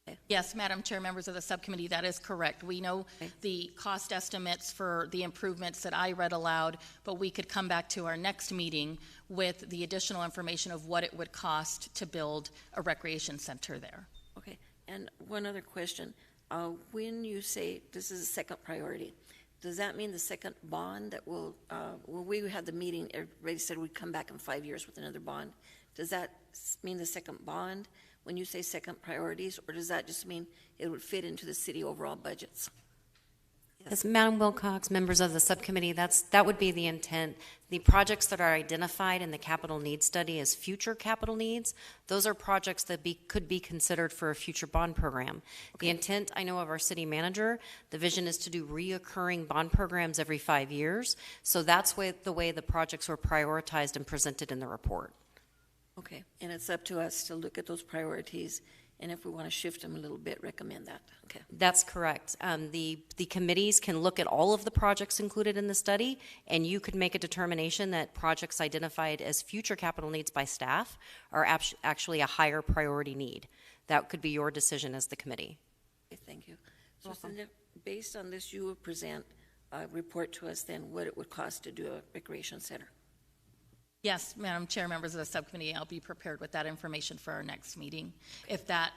Okay. Yes, Madam Chair, members of the subcommittee, that is correct. We know the cost estimates for the improvements that I read aloud, but we could come back to our next meeting with the additional information of what it would cost to build a recreation center there. Okay, and one other question. When you say this is a second priority, does that mean the second bond that will, when we had the meeting, everybody said we'd come back in 5 years with another bond. Does that mean the second bond when you say second priorities, or does that just mean it would fit into the city overall budgets? As Madam Wilcox, members of the subcommittee, that would be the intent. The projects that are identified in the capital needs study as future capital needs, those are projects that could be considered for a future bond program. Okay. The intent, I know, of our city manager, the vision is to do reoccurring bond programs every 5 years. So that's the way the projects were prioritized and presented in the report. Okay, and it's up to us to look at those priorities, and if we want to shift them a little bit, recommend that. Okay. That's correct. The committees can look at all of the projects included in the study, and you could make a determination that projects identified as future capital needs by staff are actually a higher priority need. That could be your decision as the committee. Okay, thank you. So Cindy, based on this, you would present a report to us then what it would cost to do a recreation center. Yes, Madam Chair, members of the subcommittee, I'll be prepared with that information for our next meeting. If that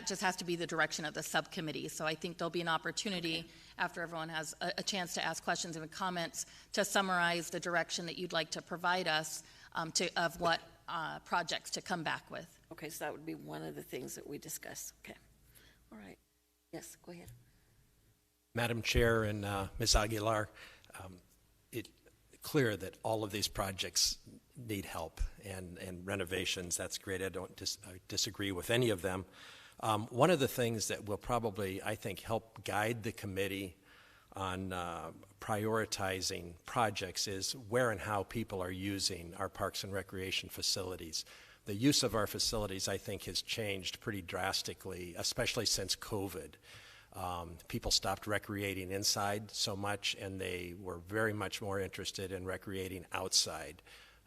just has to be the direction of the subcommittee. So I think there'll be an opportunity after everyone has a chance to ask questions and comments to summarize the direction that you'd like to provide us of what projects to come back with. Okay, so that would be one of the things that we discuss. Okay. All right. Yes, go ahead. Madam Chair and Ms. Aguilar, it's clear that all of these projects need help and renovations. That's great. I don't disagree with any of them. One of the things that will probably, I think, help guide the committee on prioritizing projects is where and how people are using our parks and recreation facilities. The use of our facilities, I think, has changed pretty drastically, especially since COVID. People stopped recreating inside so much, and they were very much more interested in recreating outside.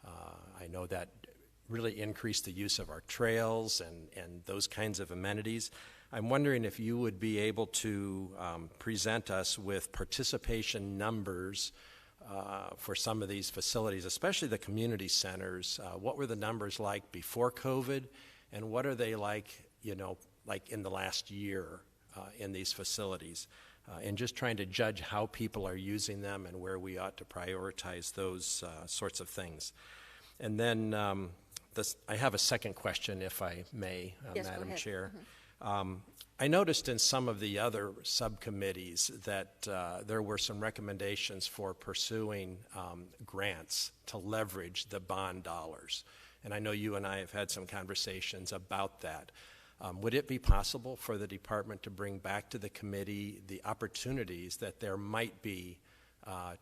I know that really increased the use of our trails and those kinds of amenities. I'm wondering if you would be able to present us with participation numbers for some of these facilities, especially the community centers. What were the numbers like before COVID, and what are they like, like in the last year? In these facilities, and just trying to judge how people are using them and where we ought to prioritize those sorts of things. And then I have a second question, if I may, yes, Madam Chair. Mm-hmm. I noticed in some of the other subcommittees that there were some recommendations for pursuing grants to leverage the bond dollars. And I know you and I have had some conversations about that. Would it be possible for the department to bring back to the committee the opportunities that there might be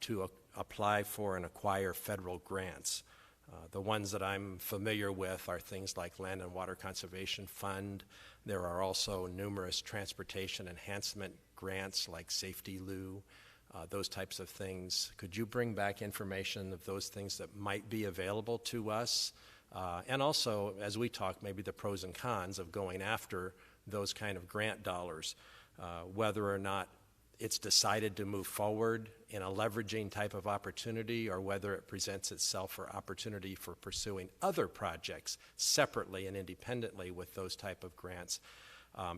to apply for and acquire federal grants? The ones that I'm familiar with are things like Land and Water Conservation Fund. There are also numerous transportation enhancement grants like Safety Lou, those types of things. Could you bring back information of those things that might be available to us? And also, as we talk, maybe the pros and cons of going after those kind of grant dollars, whether or not it's decided to move forward in a leveraging type of opportunity, or whether it presents itself for opportunity for pursuing other projects separately and independently with those type of grants.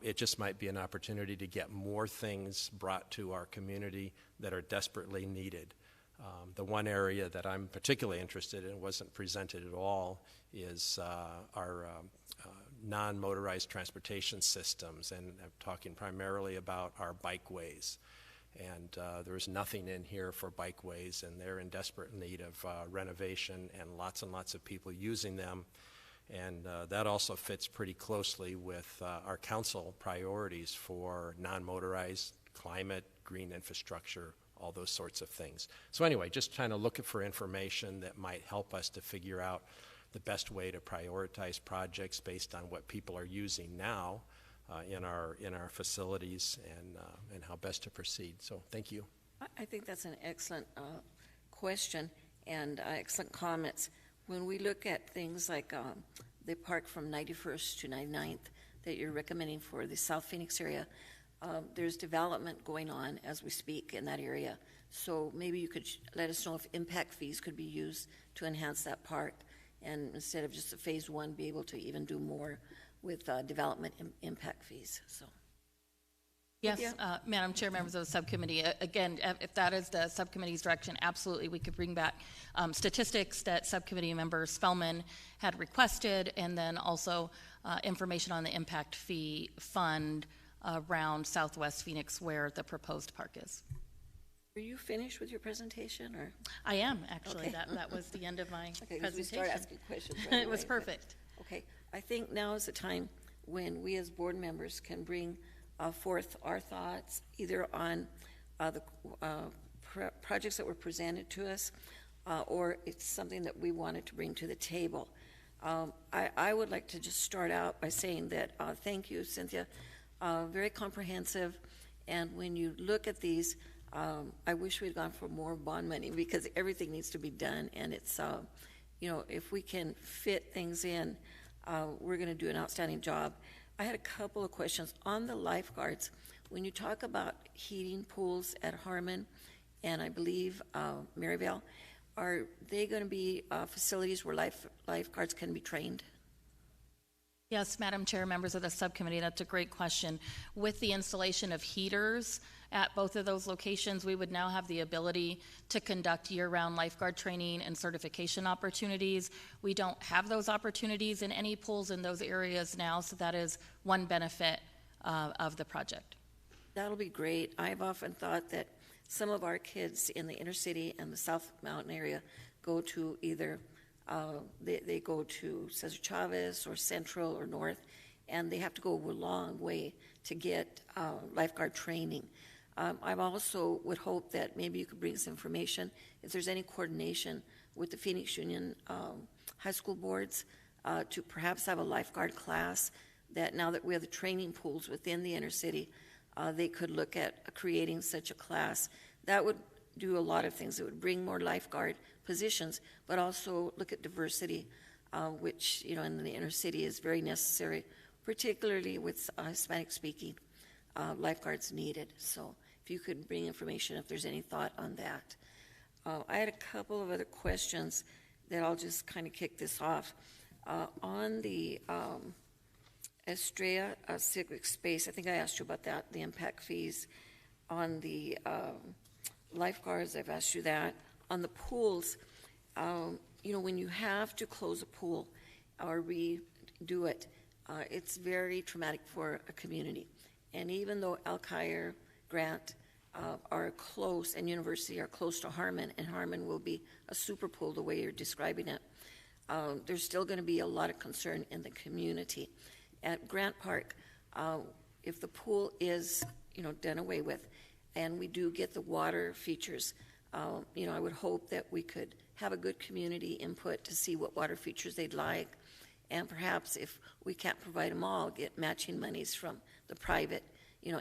It just might be an opportunity to get more things brought to our community that are desperately needed. The one area that I'm particularly interested in, wasn't presented at all, is our non-motorized transportation systems, and I'm talking primarily about our bikeways. And there's nothing in here for bikeways, and they're in desperate need of renovation, and lots of people using them. And that also fits pretty closely with our council priorities for non-motorized, climate, green infrastructure, all those sorts of things. So anyway, just trying to look for information that might help us to figure out the best way to prioritize projects based on what people are using now in our facilities, and how best to proceed. So thank you. I think that's an excellent question and excellent comments. When we look at things like the park from 91st to 99th that you're recommending for the South Phoenix area, there's development going on as we speak in that area. So maybe you could let us know if impact fees could be used to enhance that park, and instead of just a phase one, be able to even do more with development impact fees. So, Yes, Cynthia? Madam Chair, members of the subcommittee, again, if that is the subcommittee's direction, absolutely, we could bring back statistics that subcommittee member Spellman had requested, and then also information on the impact fee fund around Southwest Phoenix where the proposed park is. Were you finished with your presentation, or? I am, actually. Okay. That was the end of my Okay, 'cause we presentation. start asking questions right It was away, but- perfect. Okay, I think now is the time when we as board members can bring forth our thoughts, either on the projects that were presented to us, or it's something that we wanted to bring to the table. I would like to just start out by saying that thank you, Cynthia, very comprehensive, and when you look at these, I wish we'd gone for more bond money, because everything needs to be done, and it's, if we can fit things in, we're going to do an outstanding job. I had a couple of questions on the lifeguards. When you talk about heating pools at Harman and I believe Maryvale, are they going to be facilities where lifeguards can be trained? Yes, Madam Chair, members of the subcommittee, that's a great question. With the installation of heaters at both of those locations, we would now have the ability to conduct year-round lifeguard training and certification opportunities. We don't have those opportunities in any pools in those areas now, so that is one benefit of the project. That'll be great. I've often thought that some of our kids in the inner city and the South Mountain area go to either they go to Cesar Chavez or Central or North, and they have to go a long way to get lifeguard training. I also would hope that maybe you could bring us information if there's any coordination with the Phoenix Union high school boards to perhaps have a lifeguard class, that now that we have the training pools within the inner city, they could look at creating such a class. That would do a lot of things. It would bring more lifeguard positions, but also look at diversity, which, in the inner city is very necessary, particularly with Hispanic-speaking lifeguards needed. So if you could bring information if there's any thought on that. I had a couple of other questions that I'll just kind of kick this off. On the Estrella Civic Space, I think I asked you about that, the impact fees. On the lifeguards, I've asked you that. On the pools, when you have to close a pool or redo it, it's very traumatic for a community. And even though Alkire, Grant are close, and University are close to Harman, and Harman will be a super pool the way you're describing it, there's still going to be a lot of concern in the community. At Grant Park, if the pool is, done away with, and we do get the water features, I would hope that we could have a good community input to see what water features they'd like, and perhaps if we can't provide them all, get matching monies from the private,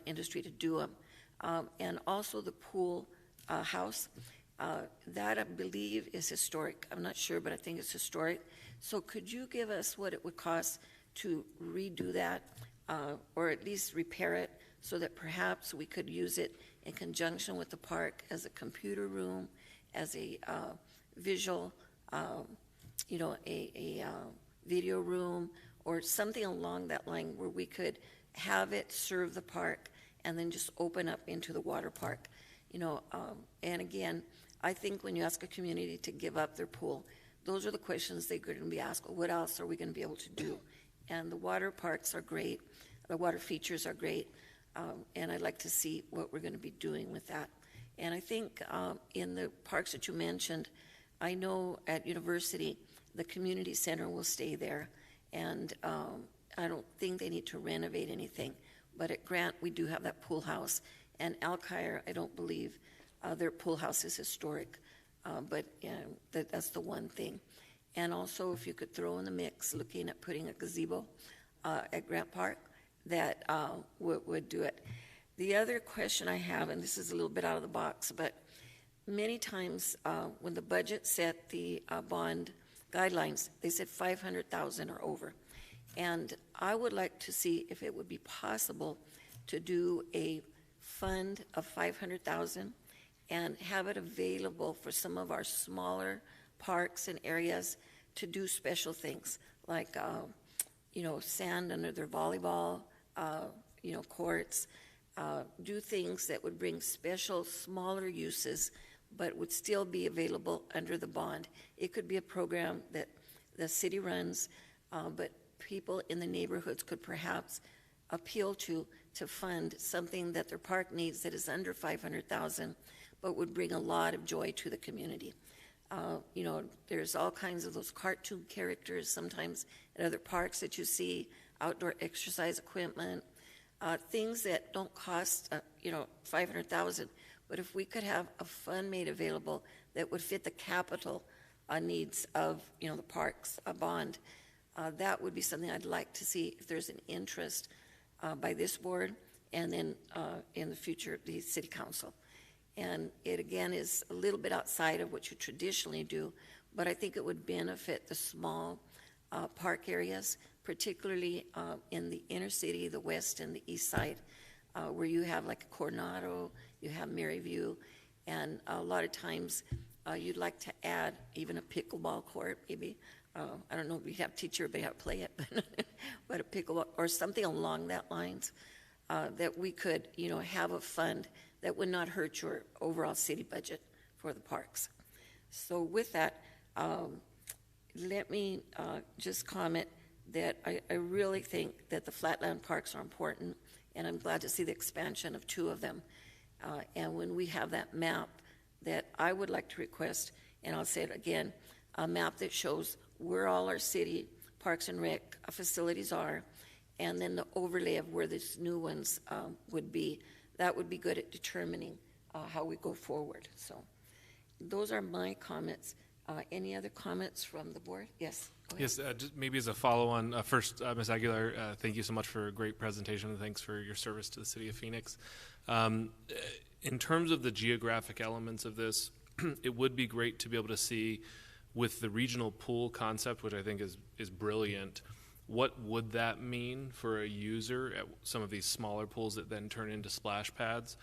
industry to do them. And also the pool house, that I believe is historic. I'm not sure, but I think it's historic. So could you give us what it would cost to redo that, or at least repair it, so that perhaps we could use it in conjunction with the park as a computer room, as a visual, a video room, or something along that line where we could have it serve the park and then just open up into the water park. And again, I think when you ask a community to give up their pool, those are the questions they're going to be asked. What else are we going to be able to do? And the water parks are great. The water features are great. And I'd like to see what we're going to be doing with that. And I think in the parks that you mentioned, I know at University, the community center will stay there. And I don't think they need to renovate anything. But at Grant, we do have that pool house. And Alkire, I don't believe their pool house is historic. But that's the one thing. And also, if you could throw in the mix, looking at putting a gazebo at Grant Park, that would do it. The other question I have, and this is a little bit out of the box, but many times when the budget set the bond guidelines, they said 500,000 or over. And I would like to see if it would be possible to do a fund of 500,000 and have it available for some of our smaller parks and areas to do special things, like sand under their volleyball courts, do things that would bring special, smaller uses, but would still be available under the bond. It could be a program that the city runs, but people in the neighborhoods could perhaps appeal to fund something that their park needs that is under $500,000, but would bring a lot of joy to the community. There's all kinds of those cartoon characters sometimes at other parks that you see, outdoor exercise equipment, things that don't cost, $500,000. But if we could have a fund made available that would fit the capital needs of, the parks, a bond, that would be something I'd like to see if there's an interest by this board and then in the future, the city council. And it, again, is a little bit outside of what you traditionally do, but I think it would benefit the small park areas, particularly in the inner city, the west and the east side, where you have like Coronado, you have Maryvale, and a lot of times you'd like to add even a pickleball court, maybe. I don't know if we have to teach everybody how to play it, but a pickleball or something along that lines that we could, have a fund that would not hurt your overall city budget for the parks. So with that, let me just comment that I really think that the flatland parks are important, and I'm glad to see the expansion of 2 of them. And when we have that map that I would like to request, and I'll say it again, a map that shows where all our city parks and rec facilities are, and then the overlay of where these new ones would be, that would be good at determining how we go forward. So those are my comments. Any other comments from the board? Yes. Yes, just maybe as a follow-on, first, Ms. Aguilar, thank you so much for a great presentation, and thanks for your service to the city of Phoenix. In terms of the geographic elements of this, it would be great to be able to see with the regional pool concept, which I think is brilliant, what would that mean for a user at some of these smaller pools that then turn into splash pads?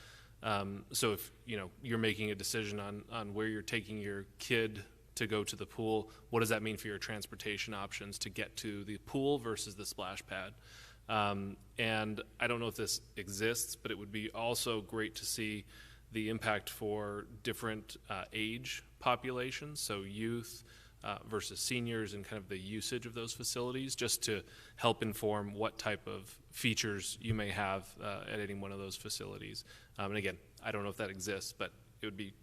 So if you're making a decision on where you're taking your kid to go to the pool, what does that mean for your transportation options to get to the pool versus the splash pad? And I don't know if this exists, but it would be also great to see the impact for different age populations, so youth versus seniors, and kind of the usage of those facilities, just to help inform what type of features you may have at any one of those facilities. And again, I don't know if that exists, but it would be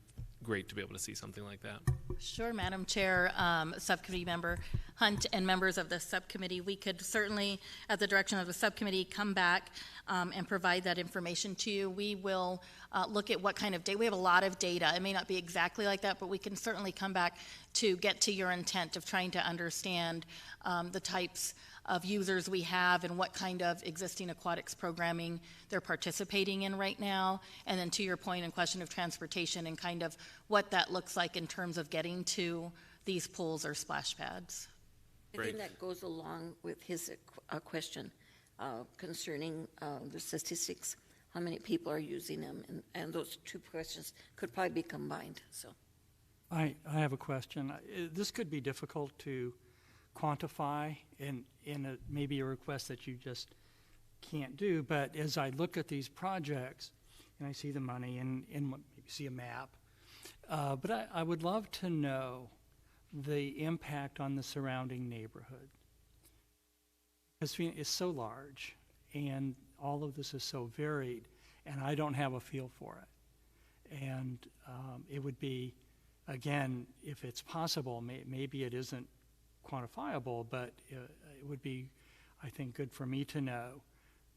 great to be able to see something like that. Sure, Madam Chair, Subcommittee Member Hunt, and members of the subcommittee, we could certainly, at the direction of the subcommittee, come back and provide that information to you. We will look at what kind of data. We have a lot of data. It may not be exactly like that, but we can certainly come back to get to your intent of trying to understand the types of users we have and what kind of existing aquatics programming they're participating in right now. And then to your point and question of transportation and kind of what that looks like in terms of getting to these pools or splash pads. I think that goes along with his question concerning the statistics, how many people are using them, and those 2 questions could probably be combined. So, I have a question. This could be difficult to quantify in maybe a request that you just can't do, but as I look at these projects and I see the money and maybe see a map, but I would love to know the impact on the surrounding neighborhood. Because Phoenix is so large and all of this is so varied, and I don't have a feel for it. And it would be, again, if it's possible, maybe it isn't quantifiable, but it would be, I think, good for me to know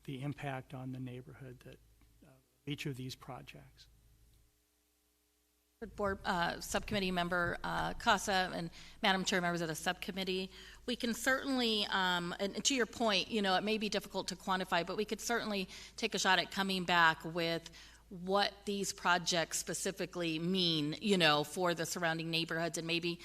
the impact on the neighborhood that each of these projects. Board Subcommittee Member Casa and Madam Chair, members of the subcommittee, we can certainly, and to your point, it may be difficult to quantify, but we could certainly take a shot at coming back with what these projects specifically mean, for the surrounding neighborhoods, and maybe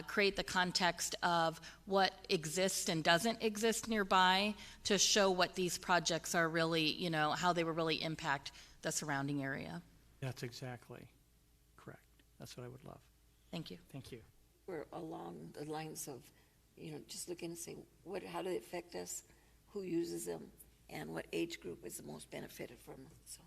create the context of what exists and doesn't exist nearby to show what these projects are really, how they will really impact the surrounding area. That's exactly correct. That's what I would love. Thank you. Thank you. we're along the lines of, just looking and saying, how do they affect us, who uses them, and what age group is the most benefited from it. So.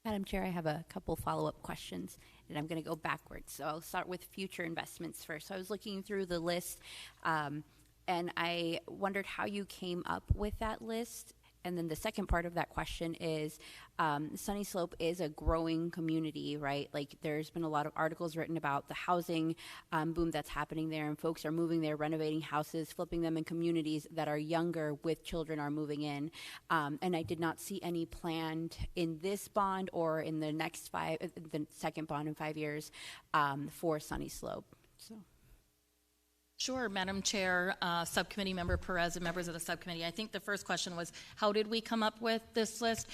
Madam Chair, I have a couple follow-up questions, and I'm going to go backwards. So I'll start with future investments first. So I was looking through the list, and I wondered how you came up with that list. And then the second part of that question is, Sunny Slope is a growing community, right? Like, there's been a lot of articles written about the housing boom that's happening there, and folks are moving there, renovating houses, flipping them in communities that are younger with children are moving in. And I did not see any planned in this bond or in the next the second bond in 5 years for Sunny Slope. So. Sure, Madam Chair, Subcommittee Member Perez, and members of the subcommittee. I think the first question was, how did we come up with this list?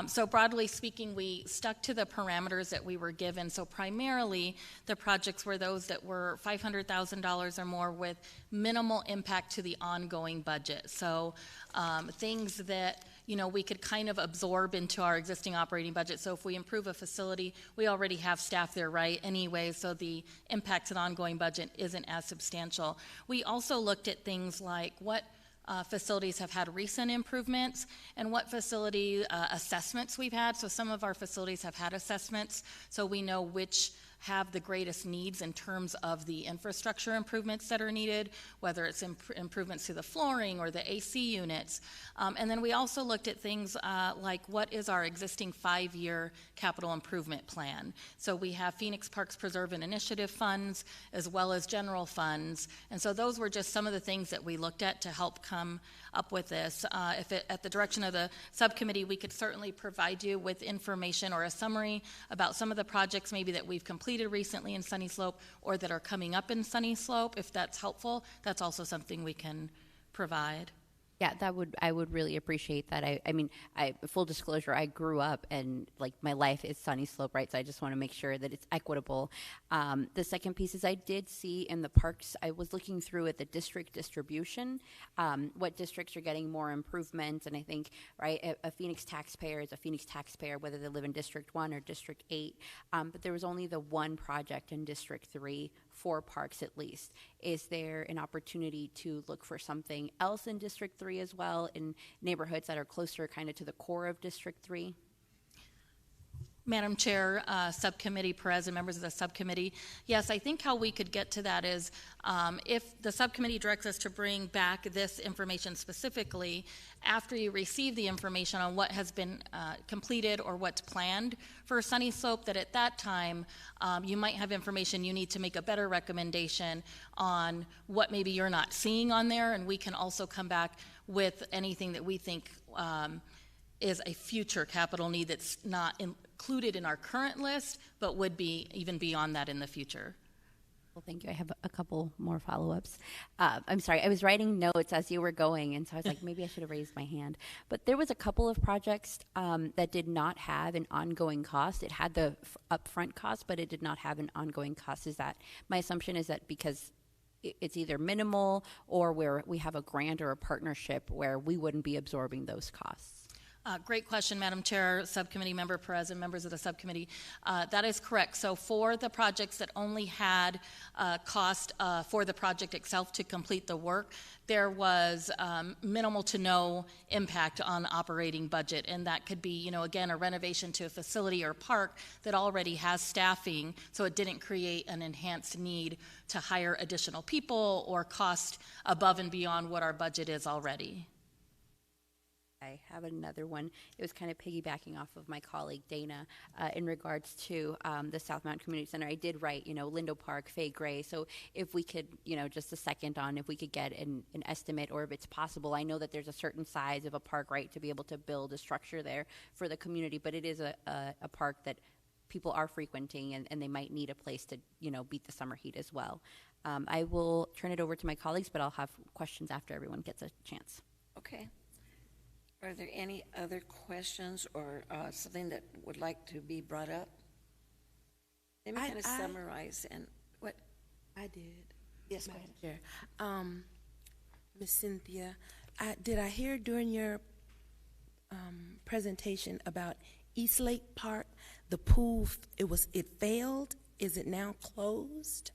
So broadly speaking, we stuck to the parameters that we were given. So primarily, the projects were those that were $500,000 or more with minimal impact to the ongoing budget. So things that we could kind of absorb into our existing operating budget. So if we improve a facility, we already have staff there, right, anyway, so the impact to the ongoing budget isn't as substantial. We also looked at things like what facilities have had recent improvements and what facility assessments we've had. So some of our facilities have had assessments, so we know which have the greatest needs in terms of the infrastructure improvements that are needed, whether it's improvements to the flooring or the AC units. And then we also looked at things like what is our existing 5-year capital improvement plan. So we have Phoenix Parks Preserve and Initiative funds as well as general funds. And so those were just some of the things that we looked at to help come up with this. At the direction of the subcommittee, we could certainly provide you with information or a summary about some of the projects maybe that we've completed recently in Sunny Slope or that are coming up in Sunny Slope. If that's helpful, that's also something we can provide. Yeah, I would really appreciate that. I mean, full disclosure, I grew up and like my life is Sunny Slope, right? So I just want to make sure that it's equitable. The second piece is I did see in the parks, I was looking through at the district distribution, what districts are getting more improvements, and I think, right, a Phoenix taxpayer is a Phoenix taxpayer, whether they live in District 1 or District 8, but there was only the one project in District 3 for parks at least. Is there an opportunity to look for something else in District 3 as well, in neighborhoods that are closer kind of to the core of District 3? Madam Chair, Subcommittee Perez, and members of the subcommittee, yes, I think how we could get to that is if the subcommittee directs us to bring back this information specifically after you receive the information on what has been completed or what's planned for Sunny Slope, that at that time you might have information you need to make a better recommendation on what maybe you're not seeing on there, and we can also come back with anything that we think is a future capital need that's not included in our current list, but would be even beyond that in the future. Well, thank you. I have a couple more follow-ups. I'm sorry, I was writing notes as you were going, and so I was like, maybe I should have raised my hand. But there was a couple of projects that did not have an ongoing cost. It had the upfront cost, but it did not have an ongoing cost. Is that, my assumption is that because it's either minimal or where we have a grant or a partnership where we wouldn't be absorbing those costs. Great question, Madam Chair, Subcommittee Member Perez, and members of the subcommittee. That is correct. So for the projects that only had cost for the project itself to complete the work, there was minimal to no impact on operating budget. And that could be, again, a renovation to a facility or park that already has staffing, so it didn't create an enhanced need to hire additional people or cost above and beyond what our budget is already. I have another one. It was kind of piggybacking off of my colleague Dana in regards to the South Mountain Community Center. I did write, Lindo Park, Fay Gray. So if we could, just a second on if we could get an estimate or if it's possible. I know that there's a certain size of a park, right, to be able to build a structure there for the community, but it is a park that people are frequenting and they might need a place to, beat the summer heat as well. I will turn it over to my colleagues, but I'll have questions after everyone gets a chance. Okay. Are there any other questions or something that would like to be brought up? Let me kind of summarize and what? I did. Yes, go ahead. Chair. Ms. Cynthia, did I hear during your presentation about East Lake Park, the pool, it failed? Is it now closed?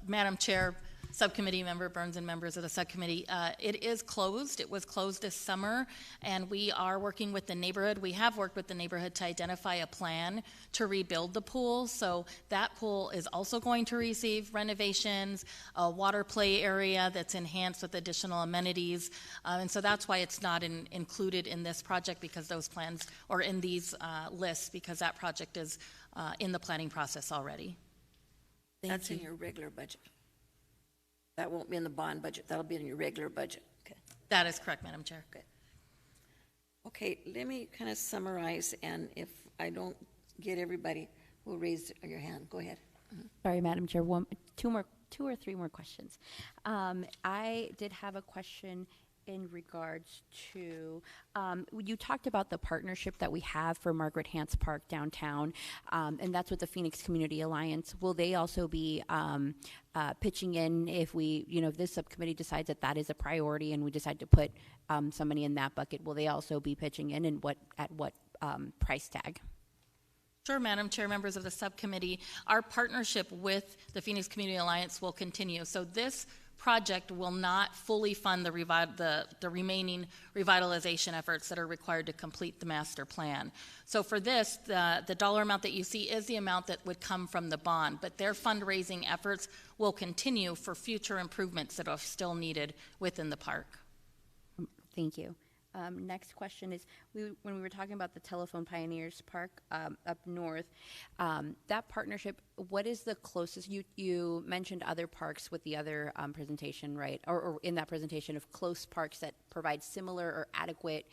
Madam Chair, Subcommittee member Burns and members of the subcommittee. It is closed. It was closed this summer, and we are working with the neighborhood. We have worked with the neighborhood to identify a plan to rebuild the pool. So that pool is also going to receive renovations, a water play area that's enhanced with additional amenities. And so that's why it's not included in this project, because those plans, or in these lists, because that project is in the planning process already. That's in your regular budget. That won't be in the bond budget. That'll be in your regular budget. Okay. That is correct, Madam Chair. Okay. Okay, let me kind of summarize, and if I don't get everybody who raised your hand, go ahead. Sorry, Madam Chair, two or three more questions. I did have a question in regards to, you talked about the partnership that we have for Margaret Hance Park downtown, and that's with the Phoenix Community Alliance. Will they also be pitching in if if this subcommittee decides that that is a priority and we decide to put some money in that bucket? Will they also be pitching in, and at what price tag? Sure, Madam Chair, members of the subcommittee. Our partnership with the Phoenix Community Alliance will continue. So this project will not fully fund the remaining revitalization efforts that are required to complete the master plan. So for this, the dollar amount that you see is the amount that would come from the bond, but their fundraising efforts will continue for future improvements that are still needed within the park. Thank you. Next question is, when we were talking about the Telephone Pioneers Park up north, that partnership, what is the closest, you mentioned other parks with the other presentation, right, or in that presentation of close parks that provide similar or adequate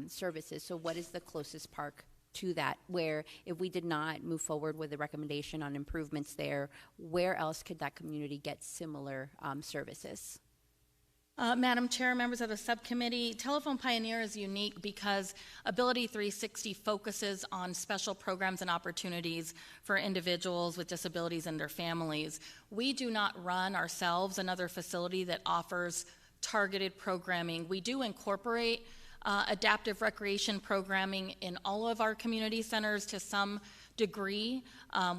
services. So what is the closest park to that, where if we did not move forward with the recommendation on improvements there, where else could that community get similar services? Madam Chair, members of the subcommittee, Telephone Pioneer is unique because Ability 360 focuses on special programs and opportunities for individuals with disabilities and their families. We do not run ourselves another facility that offers targeted programming. We do incorporate adaptive recreation programming in all of our community centers to some degree,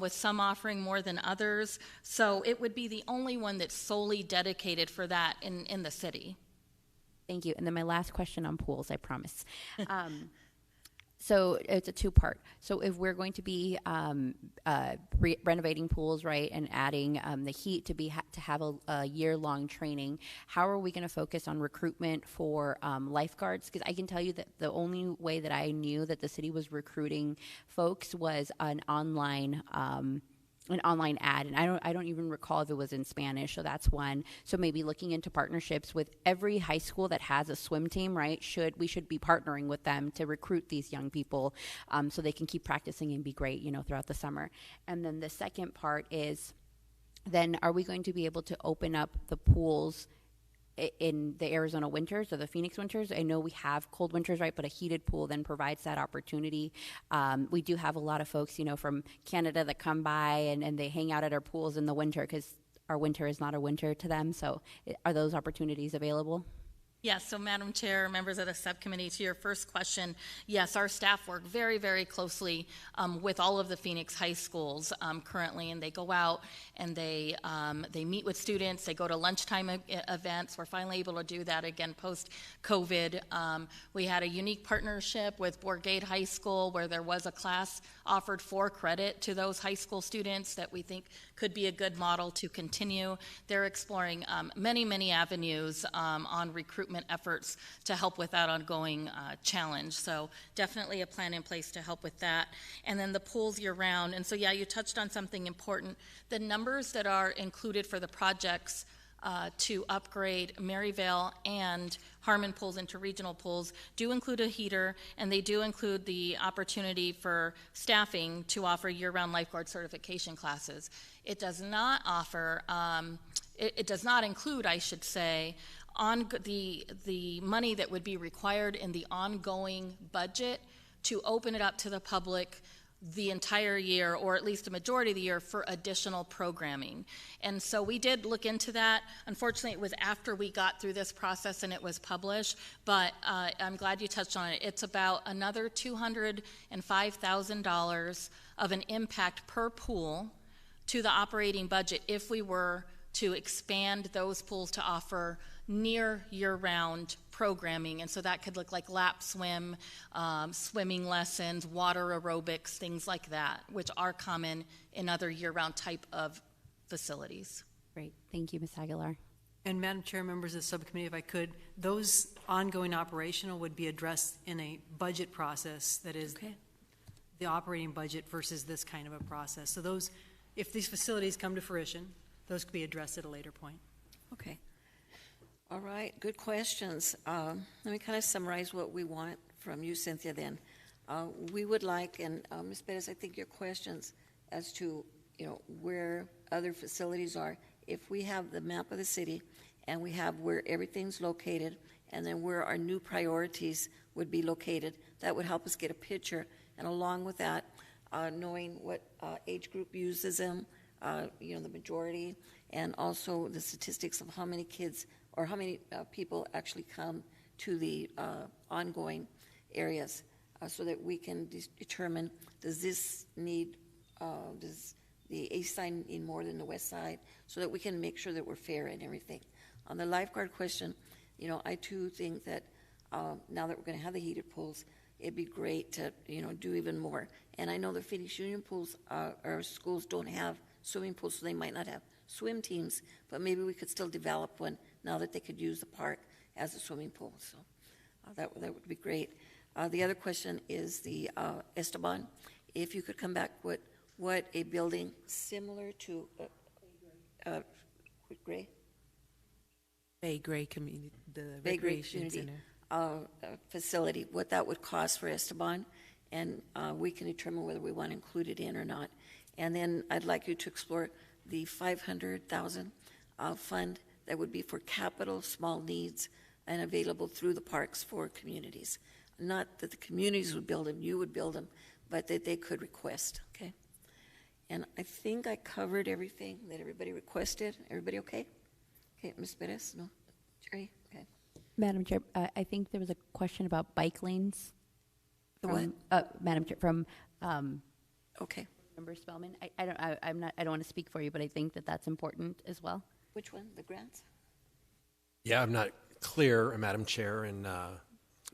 with some offering more than others. So it would be the only one that's solely dedicated for that in the city. Thank you. And then my last question on pools, I promise. So it's a two-part. So if we're going to be renovating pools, right, and adding the heat to have a year-long training, how are we going to focus on recruitment for lifeguards? Because I can tell you that the only way that I knew that the city was recruiting folks was an online ad, and I don't even recall if it was in Spanish, so that's one. So maybe looking into partnerships with every high school that has a swim team, right? We should be partnering with them to recruit these young people, so they can keep practicing and be great, throughout the summer. And then the second part is, then are we going to be able to open up the pools in the Arizona winters or the Phoenix winters? I know we have cold winters, right, but a heated pool then provides that opportunity. We do have a lot of folks, from Canada that come by and they hang out at our pools in the winter because our winter is not a winter to them. So are those opportunities available? Yes, so Madam Chair, members of the subcommittee, to your first question, yes, our staff work very, very closely with all of the Phoenix high schools currently, and they go out and they meet with students, they go to lunchtime events. We're finally able to do that again post-COVID. We had a unique partnership with Bourgade High School where there was a class offered for credit to those high school students that we think could be a good model to continue. They're exploring many, many avenues on recruitment efforts to help with that ongoing challenge. So definitely a plan in place to help with that. And then the pools year round. And so, yeah, you touched on something important. The numbers that are included for the projects to upgrade Maryvale and Harman Pools into regional pools do include a heater, and they do include the opportunity for staffing to offer year-round lifeguard certification classes. It does not offer, it does not include, I should say, on the money that would be required in the ongoing budget to open it up to the public the entire year, or at least a majority of the year, for additional programming. And so we did look into that. Unfortunately, it was after we got through this process and it was published, but I'm glad you touched on it. It's about another $205,000 of an impact per pool to the operating budget if we were to expand those pools to offer near year-round programming. And so that could look like lap swim, swimming lessons, water aerobics, things like that, which are common in other year-round type of facilities. Great. Thank you, Ms. Aguilar. And Madam Chair, members of the subcommittee, if I could, those ongoing operational would be addressed in a budget process that is the operating budget versus this kind of a process. So those, if these facilities come to fruition, those could be addressed at a later point. Okay. All right, good questions. Let me kind of summarize what we want from you, Cynthia, then. We would like, and Ms. Perez, I think your questions as to, where other facilities are, if we have the map of the city and we have where everything's located and then where our new priorities would be located, that would help us get a picture. And along with that, knowing what age group uses them, the majority, and also the statistics of how many kids or how many people actually come to the ongoing areas, so that we can determine, does this need, does the east side need more than the west side, so that we can make sure that we're fair and everything. On the lifeguard question, I too think that now that we're going to have the heated pools, it'd be great to, do even more. And I know the Phoenix Union pools, or schools don't have swimming pools, so they might not have swim teams, but maybe we could still develop one now that they could use the park as a swimming pool. So that would be great. The other question is the Esteban. If you could come back with what a building similar to Gray? Bay Gray Community, the Bay Gray Recreation Community Center. Facility, what that would cost for Esteban, and we can determine whether we want to include it in or not. And then I'd like you to explore the $500,000 fund that would be for capital small needs and available through the parks for communities. Not that the communities would build them, you would build them, but that they could request, okay? And I think I covered everything that everybody requested. Everybody okay? Okay, Ms. Perez? No? Jerry? Okay. Madam Chair, I think there was a question about bike lanes. The what? Madam Chair, from Okay. Member Spellman. I don't want to speak for you, but I think that that's important as well. Which one? The grants? Yeah, I'm not clear, Madam Chair, and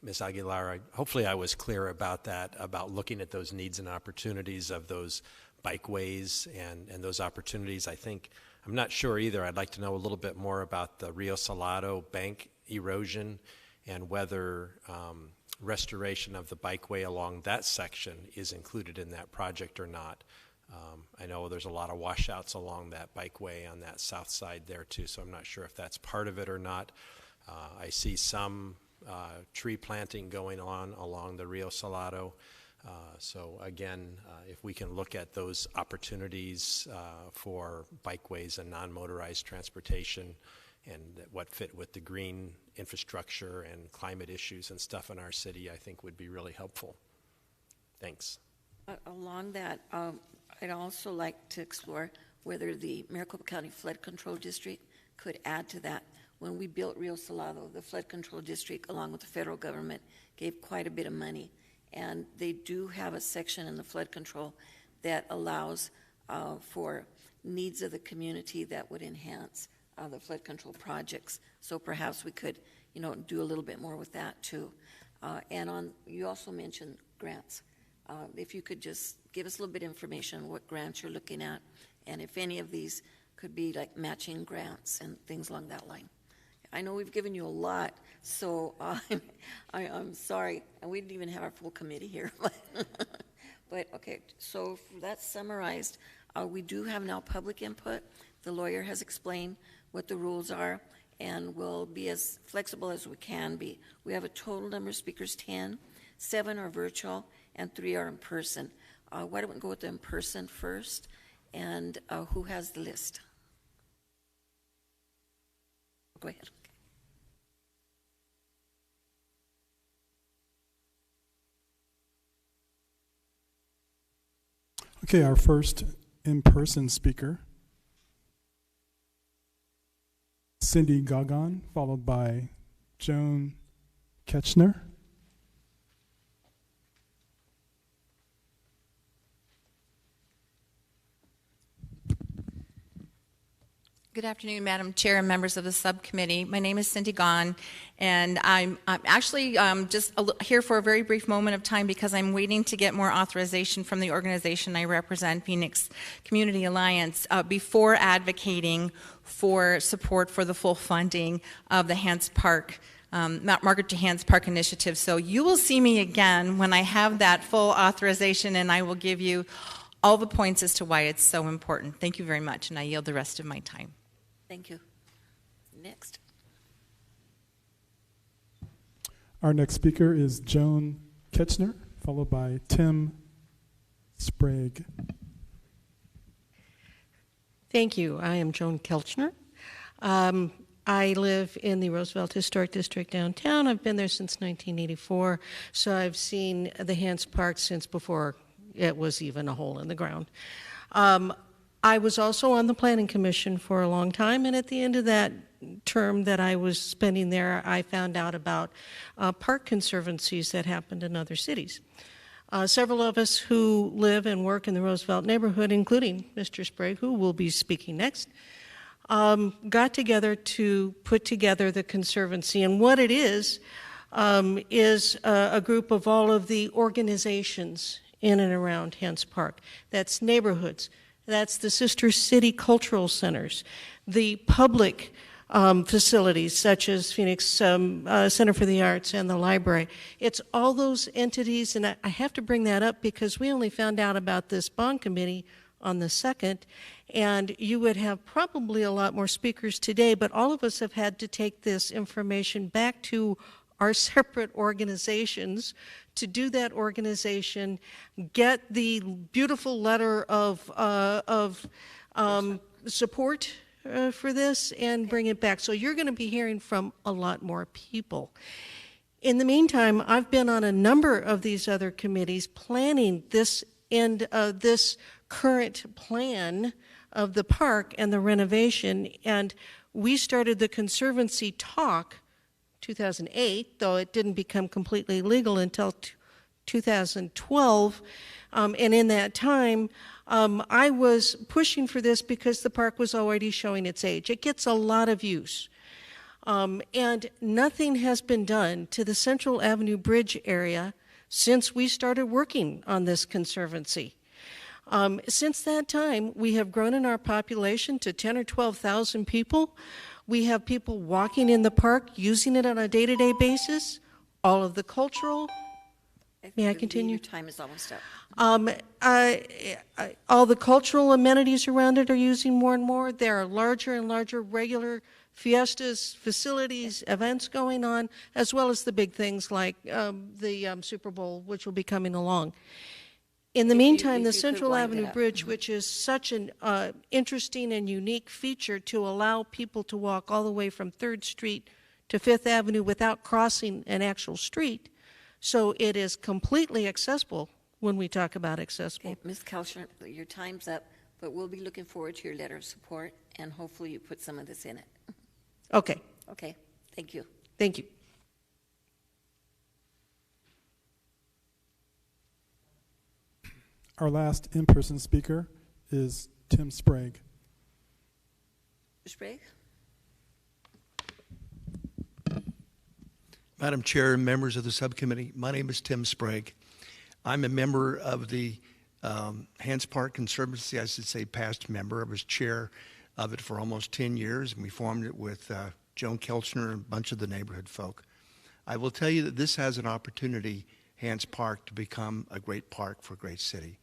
Ms. Aguilar, hopefully I was clear about that, about looking at those needs and opportunities of those bikeways and those opportunities. I'm not sure either. I'd like to know a little bit more about the Rio Salado bank erosion and whether restoration of the bikeway along that section is included in that project or not. I know there's a lot of washouts along that bikeway on that south side there too, so I'm not sure if that's part of it or not. I see some tree planting going on along the Rio Salado. So again, if we can look at those opportunities for bikeways and non-motorized transportation and what fit with the green infrastructure and climate issues and stuff in our city, I think would be really helpful. Thanks. Along that, I'd also like to explore whether the Maricopa County Flood Control District could add to that. When we built Rio Salado, the Flood Control District, along with the federal government, gave quite a bit of money. And they do have a section in the flood control that allows for needs of the community that would enhance the flood control projects. So perhaps we could, do a little bit more with that too. And you also mentioned grants. If you could just give us a little bit of information on what grants you're looking at, and if any of these could be like matching grants and things along that line. I know we've given you a lot, so I'm sorry, and we didn't even have our full committee here. But okay, so that's summarized. We do have now public input. The lawyer has explained what the rules are, and we'll be as flexible as we can be. We have a total number of speakers, 10. 7 are virtual, and 3 are in person. Why don't we go with the in person first, and who has the list? Go ahead. Okay, our first in-person speaker, Cindy Gagan, followed by Joan Ketchner. Good afternoon, Madam Chair and members of the subcommittee. My name is Cindy Gahn, and I'm actually just here for a very brief moment of time because I'm waiting to get more authorization from the organization I represent, Phoenix Community Alliance, before advocating for support for the full funding of the Hance Park, Margaret to Hance Park initiative. So you will see me again when I have that full authorization, and I will give you all the points as to why it's so important. Thank you very much, and I yield the rest of my time. Thank you. Next. Our next speaker is Joan Ketchner, followed by Tim Sprague. Thank you. I am Joan Ketchner. I live in the Roosevelt Historic District downtown. I've been there since 1984, so I've seen the Hance Park since before it was even a hole in the ground. I was also on the Planning Commission for a long time, and at the end of that term that I was spending there, I found out about park conservancies that happened in other cities. Several of us who live and work in the Roosevelt neighborhood, including Mr. Sprague, who will be speaking next, got together to put together the Conservancy. And what it is a group of all of the organizations in and around Hance Park. That's neighborhoods. That's the sister city cultural centers, the public facilities such as Phoenix Center for the Arts and the library. It's all those entities, and I have to bring that up because we only found out about this bond committee on the 2nd, and you would have probably a lot more speakers today, but all of us have had to take this information back to our separate organizations to do that organization, get the beautiful letter of support for this, and bring it back. So you're going to be hearing from a lot more people. In the meantime, I've been on a number of these other committees planning this current plan of the park and the renovation, and we started the Conservancy talk 2008, though it didn't become completely legal until 2012. And in that time, I was pushing for this because the park was already showing its age. It gets a lot of use. And nothing has been done to the Central Avenue Bridge area since we started working on this Conservancy. Since that time, we have grown in our population to 10 or 12,000 people. We have people walking in the park, using it on a day-to-day basis. All of the cultural. May I continue? Your time is almost up. All the cultural amenities around it are using more and more. There are larger and larger regular fiestas, facilities, events going on, as well as the big things like the Super Bowl, which will be coming along. In the meantime, the Central Avenue Bridge, which is such an interesting and unique feature to allow people to walk all the way from 3rd Street to 5th Avenue without crossing an actual street, so it is completely accessible when we talk about accessible. Okay, Ms. Ketchner, your time's up, but we'll be looking forward to your letter of support, and hopefully you put some of this in it. Okay. Okay, thank you. Thank you. Our last in-person speaker is Tim Sprague. Sprague? Madam Chair and members of the subcommittee, my name is Tim Sprague. I'm a member of the Hance Park Conservancy, I should say past member. I was chair of it for almost 10 years, and we formed it with Joan Ketchner and a bunch of the neighborhood folk. I will tell you that this has an opportunity, Hance Park, to become a great park for a great city.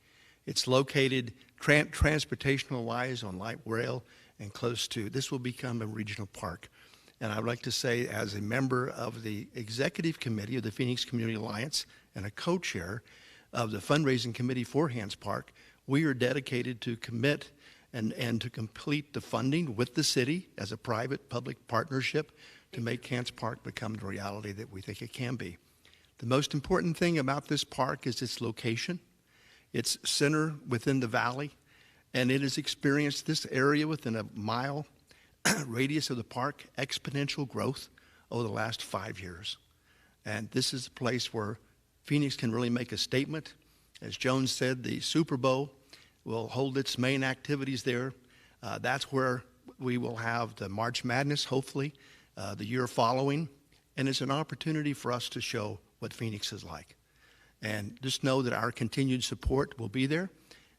It's located transportational-wise on light rail and close to, this will become a regional park. And I would like to say, as a member of the executive committee of the Phoenix Community Alliance and a co-chair of the fundraising committee for Hance Park, we are dedicated to commit and to complete the funding with the city as a private-public partnership to make Hance Park become the reality that we think it can be. The most important thing about this park is its location. It's center within the valley, and it has experienced this area within a mile radius of the park exponential growth over the last 5 years. And this is a place where Phoenix can really make a statement. As Joan said, the Super Bowl will hold its main activities there. That's where we will have the March Madness, hopefully, the year following, and it's an opportunity for us to show what Phoenix is like. And just know that our continued support will be there,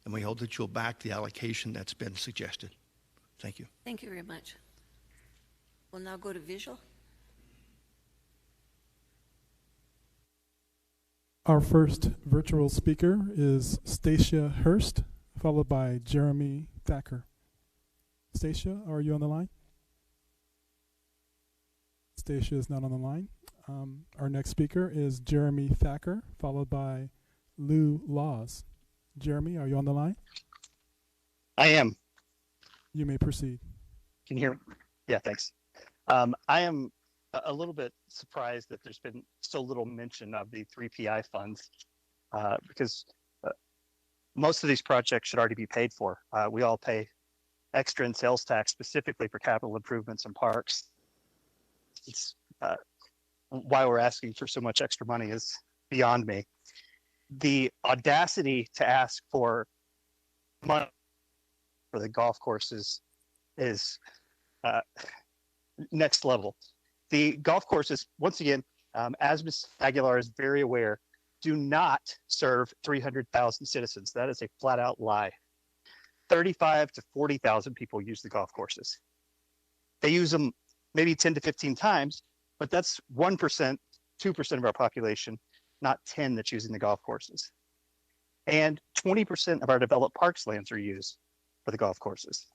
and we hope that you'll back the allocation that's been suggested. Thank you. Thank you very much. We'll now go to visual. Our first virtual speaker is Stacia Hurst, followed by Jeremy Thacker. Stacia, are you on the line? Stacia is not on the line. Our next speaker is Jeremy Thacker, followed by Lou Laws. Jeremy, are you on the line? I am. You may proceed. Can you hear me? Yeah, thanks. I am a little bit surprised that there's been so little mention of the 3PI funds because most of these projects should already be paid for. We all pay extra in sales tax specifically for capital improvements and parks. It's why we're asking for so much extra money is beyond me. The audacity to ask for money for the golf courses is next level. The golf courses, once again, as Ms. Aguilar is very aware, do not serve 300,000 citizens. That is a flat out lie. 35 to 40,000 people use the golf courses. They use them maybe 10 to 15 times, but that's 1%, 2% of our population, not 10 that's using the golf courses. And 20% of our developed parks lands are used for the golf courses.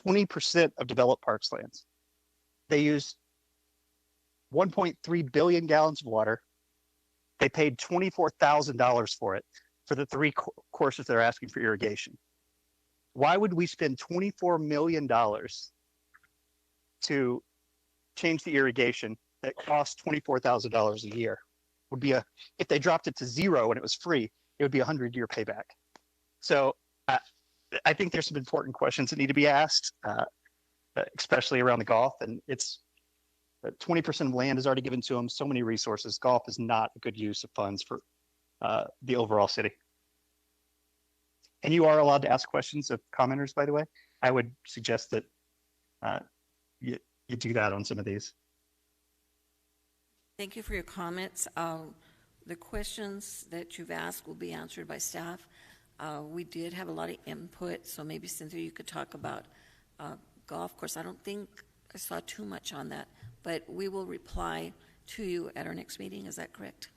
20% of developed parks lands. They use 1.3 billion gallons of water. They paid $24,000 for it for the three courses they're asking for irrigation. Why would we spend $24 million to change the irrigation that costs $24,000 a year? Would be if they dropped it to zero and it was free, it would be a 100-year payback. So I think there's some important questions that need to be asked, especially around the golf. And it's 20% of land is already given to them. So many resources. Golf is not a good use of funds for the overall city. And you are allowed to ask questions of commenters, by the way. I would suggest that you do that on some of these. Thank you for your comments. The questions that you've asked will be answered by staff. We did have a lot of input, so maybe Cynthia, you could talk about golf course. I don't think I saw too much on that, but we will reply to you at our next meeting. Is that correct?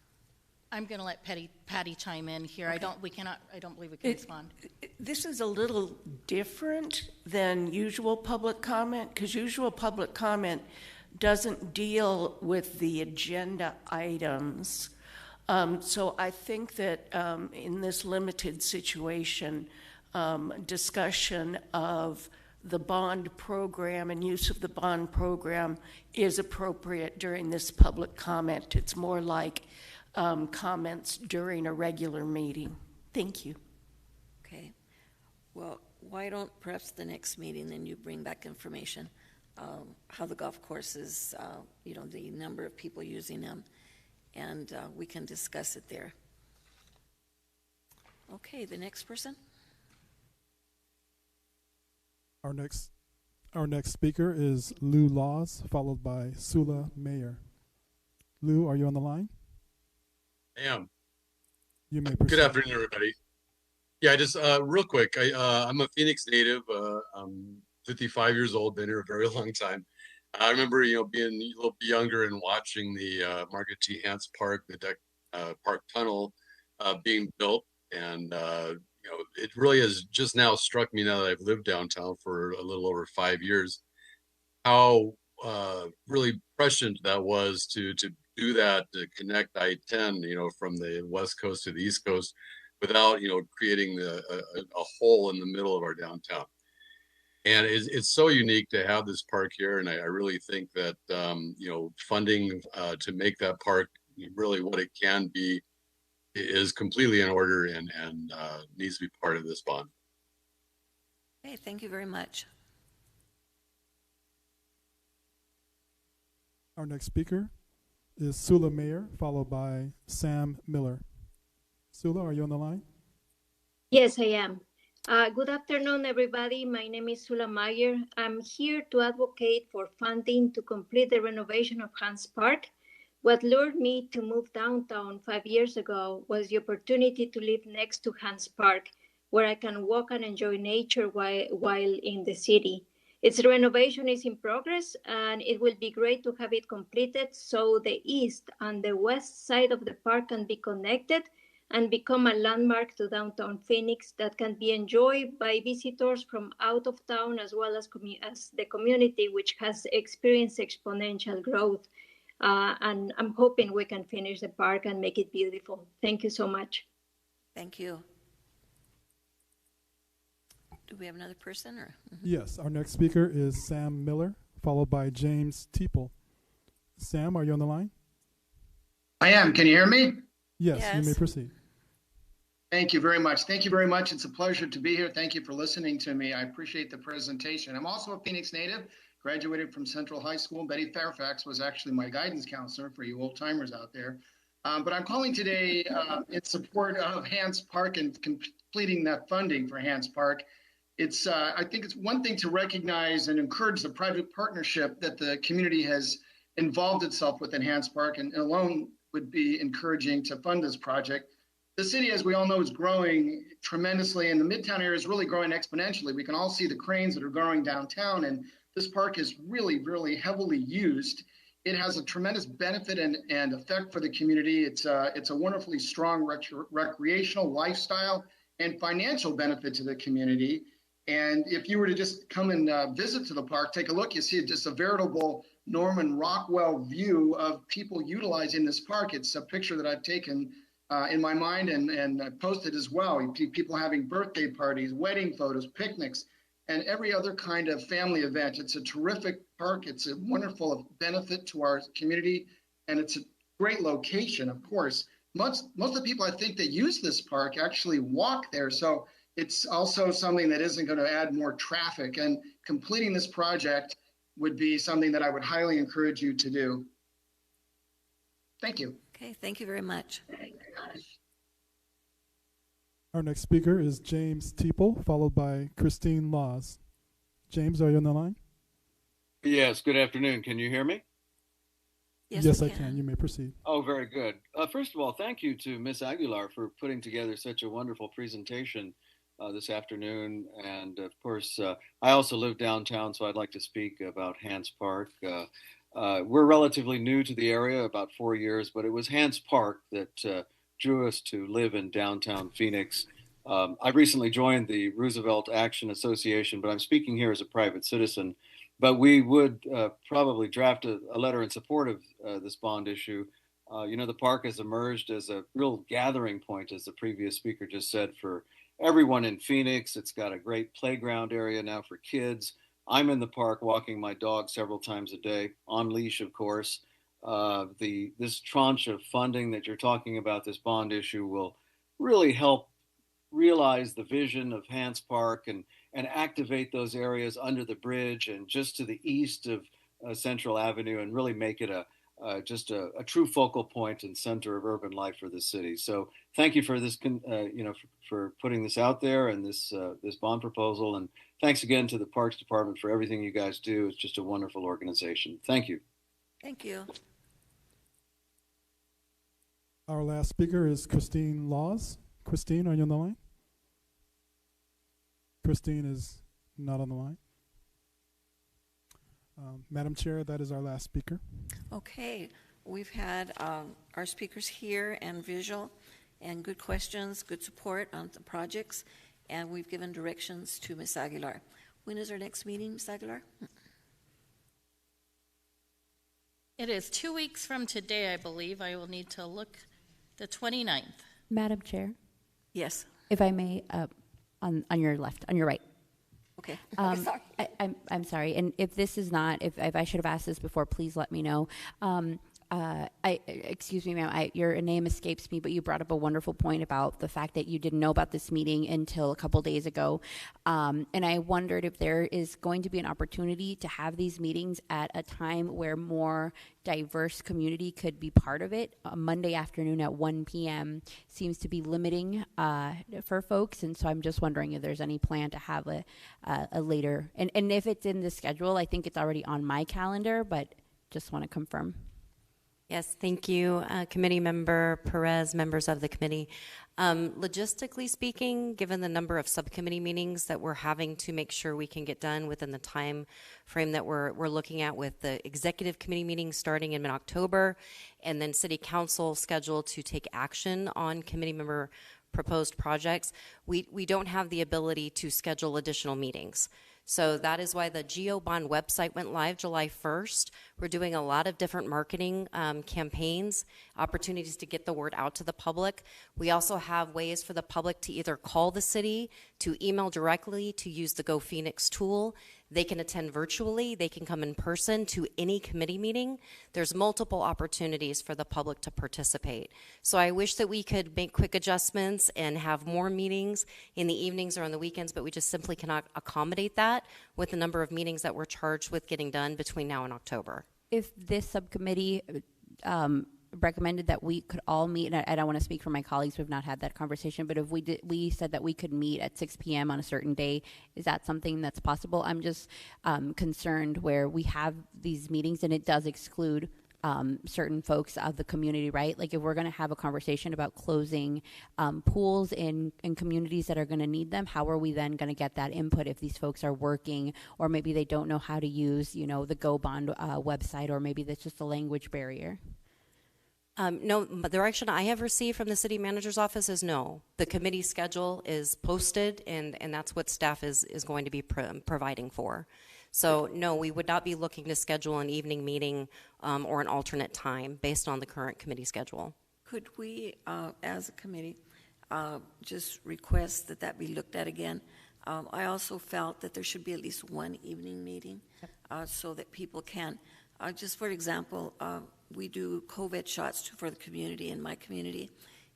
I'm going to let Patty chime in here. Okay. I don't believe we can respond. This is a little different than usual public comment, because usual public comment doesn't deal with the agenda items. So I think that in this limited situation, discussion of the bond program and use of the bond program is appropriate during this public comment. It's more like comments during a regular meeting. Thank you. Okay. Well, why don't perhaps the next meeting then you bring back information, how the golf courses, the number of people using them, and we can discuss it there. Okay, the next person. Our next speaker is Lou Laws, followed by Sula Mayer. Lou, are you on the line? I am. You may proceed. Good afternoon, everybody. Yeah, just real quick. I'm a Phoenix native. I'm 55 years old. Been here a very long time. I remember, being a little bit younger and watching the Margaret T. Hance Park, the deck park tunnel being built, and it really has just now struck me now that I've lived downtown for a little over 5 years, how really prescient that was to do that, to connect I-10, from the West Coast to the East Coast without, creating a hole in the middle of our downtown. And it's so unique to have this park here. And I really think that, funding to make that park really what it can be is completely in order and needs to be part of this bond. Okay, thank you very much. Our next speaker is Sula Mayer, followed by Sam Miller. Sula, are you on the line? Yes, I am. Good afternoon, everybody. My name is Sula Mayer. I'm here to advocate for funding to complete the renovation of Hans Park. What lured me to move downtown 5 years ago was the opportunity to live next to Hans Park, where I can walk and enjoy nature while in the city. Its renovation is in progress, and it will be great to have it completed so the east and the west side of the park can be connected and become a landmark to downtown Phoenix that can be enjoyed by visitors from out of town as well as the community, which has experienced exponential growth. And I'm hoping we can finish the park and make it beautiful. Thank you so much. Thank you. Do we have another person? Or? Yes, our next speaker is Sam Miller, followed by James Teeple. Sam, are you on the line? I am. Can you hear me? Yes, you may proceed. Thank you very much. Thank you very much. It's a pleasure to be here. Thank you for listening to me. I appreciate the presentation. I'm also a Phoenix native, graduated from Central High School. Betty Fairfax was actually my guidance counselor for you old timers out there. But I'm calling today in support of Hans Park and completing that funding for Hans Park. I think it's one thing to recognize and encourage the private partnership that the community has involved itself with in Hans Park, and alone would be encouraging to fund this project. The city, as we all know, is growing tremendously, and the Midtown area is really growing exponentially. We can all see the cranes that are growing downtown, and this park is really, really heavily used. It has a tremendous benefit and effect for the community. It's a wonderfully strong recreational lifestyle and financial benefit to the community. And if you were to just come and visit to the park, take a look, you see just a veritable Norman Rockwell view of people utilizing this park. It's a picture that I've taken in my mind and posted as well. You see people having birthday parties, wedding photos, picnics, and every other kind of family event. It's a terrific park. It's a wonderful benefit to our community, and it's a great location, of course. Most of the people I think that use this park actually walk there, so it's also something that isn't going to add more traffic, and completing this project would be something that I would highly encourage you to do. Thank you. Okay, thank you very much. Our next speaker is James Teeple, followed by Christine Laws. James, are you on the line? Yes, good afternoon. Can you hear me? Yes, I can. You may proceed. Oh, very good. First of all, thank you to Ms. Aguilar for putting together such a wonderful presentation this afternoon. And of course, I also live downtown, so I'd like to speak about Hans Park. We're relatively new to the area, about 4 years, but it was Hans Park that drew us to live in downtown Phoenix. I recently joined the Roosevelt Action Association, but I'm speaking here as a private citizen. But we would probably draft a letter in support of this bond issue. The park has emerged as a real gathering point, as the previous speaker just said, for everyone in Phoenix. It's got a great playground area now for kids. I'm in the park walking my dog several times a day, on leash, of course. This tranche of funding that you're talking about, this bond issue, will really help realize the vision of Hans Park and activate those areas under the bridge and just to the east of Central Avenue, and really make it just a true focal point and center of urban life for the city. So thank you for this, for putting this out there and this bond proposal. And thanks again to the Parks Department for everything you guys do. It's just a wonderful organization. Thank you. Thank you. Our last speaker is Christine Laws. Christine, are you on the line? Christine is not on the line. Madam Chair, that is our last speaker. Okay, we've had our speakers here and visual, and good questions, good support on the projects, and we've given directions to Ms. Aguilar. When is our next meeting, Ms. Aguilar? It is 2 weeks from today, I believe. I will need to look. The 29th. Madam Chair? Yes. If I may, on your left, on your right. Okay. I'm sorry, and if this is not, if I should have asked this before, please let me know. Excuse me, ma'am, your name escapes me, but you brought up a wonderful point about the fact that you didn't know about this meeting until a couple days ago. And I wondered if there is going to be an opportunity to have these meetings at a time where more diverse community could be part of it. Monday afternoon at 1 p.m. seems to be limiting for folks, and so I'm just wondering if there's any plan to have a later, and if it's in the schedule, I think it's already on my calendar, but just want to confirm. Yes, thank you, Committee Member Perez, members of the committee. Logistically speaking, given the number of subcommittee meetings that we're having to make sure we can get done within the time frame that we're looking at, with the executive committee meetings starting in mid-October, and then City Council scheduled to take action on committee member proposed projects, we don't have the ability to schedule additional meetings. So that is why the GeoBond website went live July 1st. We're doing a lot of different marketing campaigns, opportunities to get the word out to the public. We also have ways for the public to either call the city, to email directly, to use the Go Phoenix tool. They can attend virtually. They can come in person to any committee meeting. There's multiple opportunities for the public to participate. So I wish that we could make quick adjustments and have more meetings in the evenings or on the weekends, but we just simply cannot accommodate that with the number of meetings that we're charged with getting done between now and October. If this subcommittee recommended that we could all meet, and I don't want to speak for my colleagues, we've not had that conversation, but if we said that we could meet at 6 p.m. on a certain day, is that something that's possible? I'm just concerned where we have these meetings and it does exclude certain folks of the community, right? Like if we're going to have a conversation about closing pools in communities that are going to need them, how are we then going to get that input if these folks are working, or maybe they don't know how to use, the GoBond website, or maybe that's just a language barrier? No, the direction I have received from the city manager's office is no. The committee schedule is posted, and that's what staff is going to be providing for. So no, we would not be looking to schedule an evening meeting or an alternate time based on the current committee schedule. Could we, as a committee, just request that be looked at again? I also felt that there should be at least one evening meeting so that people can, just for example, we do COVID shots for the community in my community,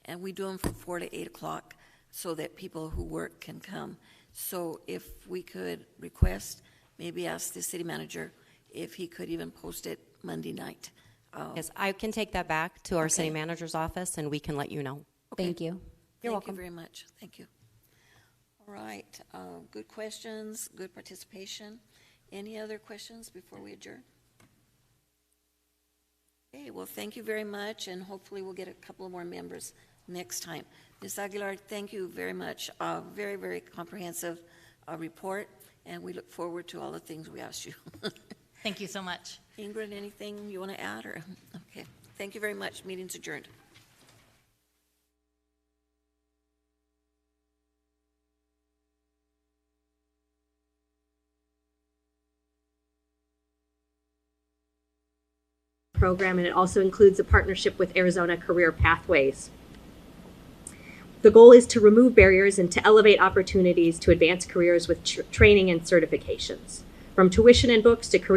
and we do them from 4 to 8 o'clock so that people who work can come. So if we could request, maybe ask the city manager if he could even post it Monday night. Yes, I can take that back to our city manager's office, and we can let you know. Okay. Thank you. You're welcome. Thank you very much. Thank you. All right. Good questions, good participation. Any other questions before we adjourn? Okay, well, thank you very much, and hopefully we'll get a couple of more members next time. Ms. Aguilar, thank you very much. Very, very comprehensive report, and we look forward to all the things we asked you. Thank you so much. Ingrid, anything you want to add? Or okay, thank you very much. Meeting's adjourned. Program, and it also includes a partnership with Arizona Career Pathways. The goal is to remove barriers and to elevate opportunities to advance careers with training and certifications. From tuition and books to career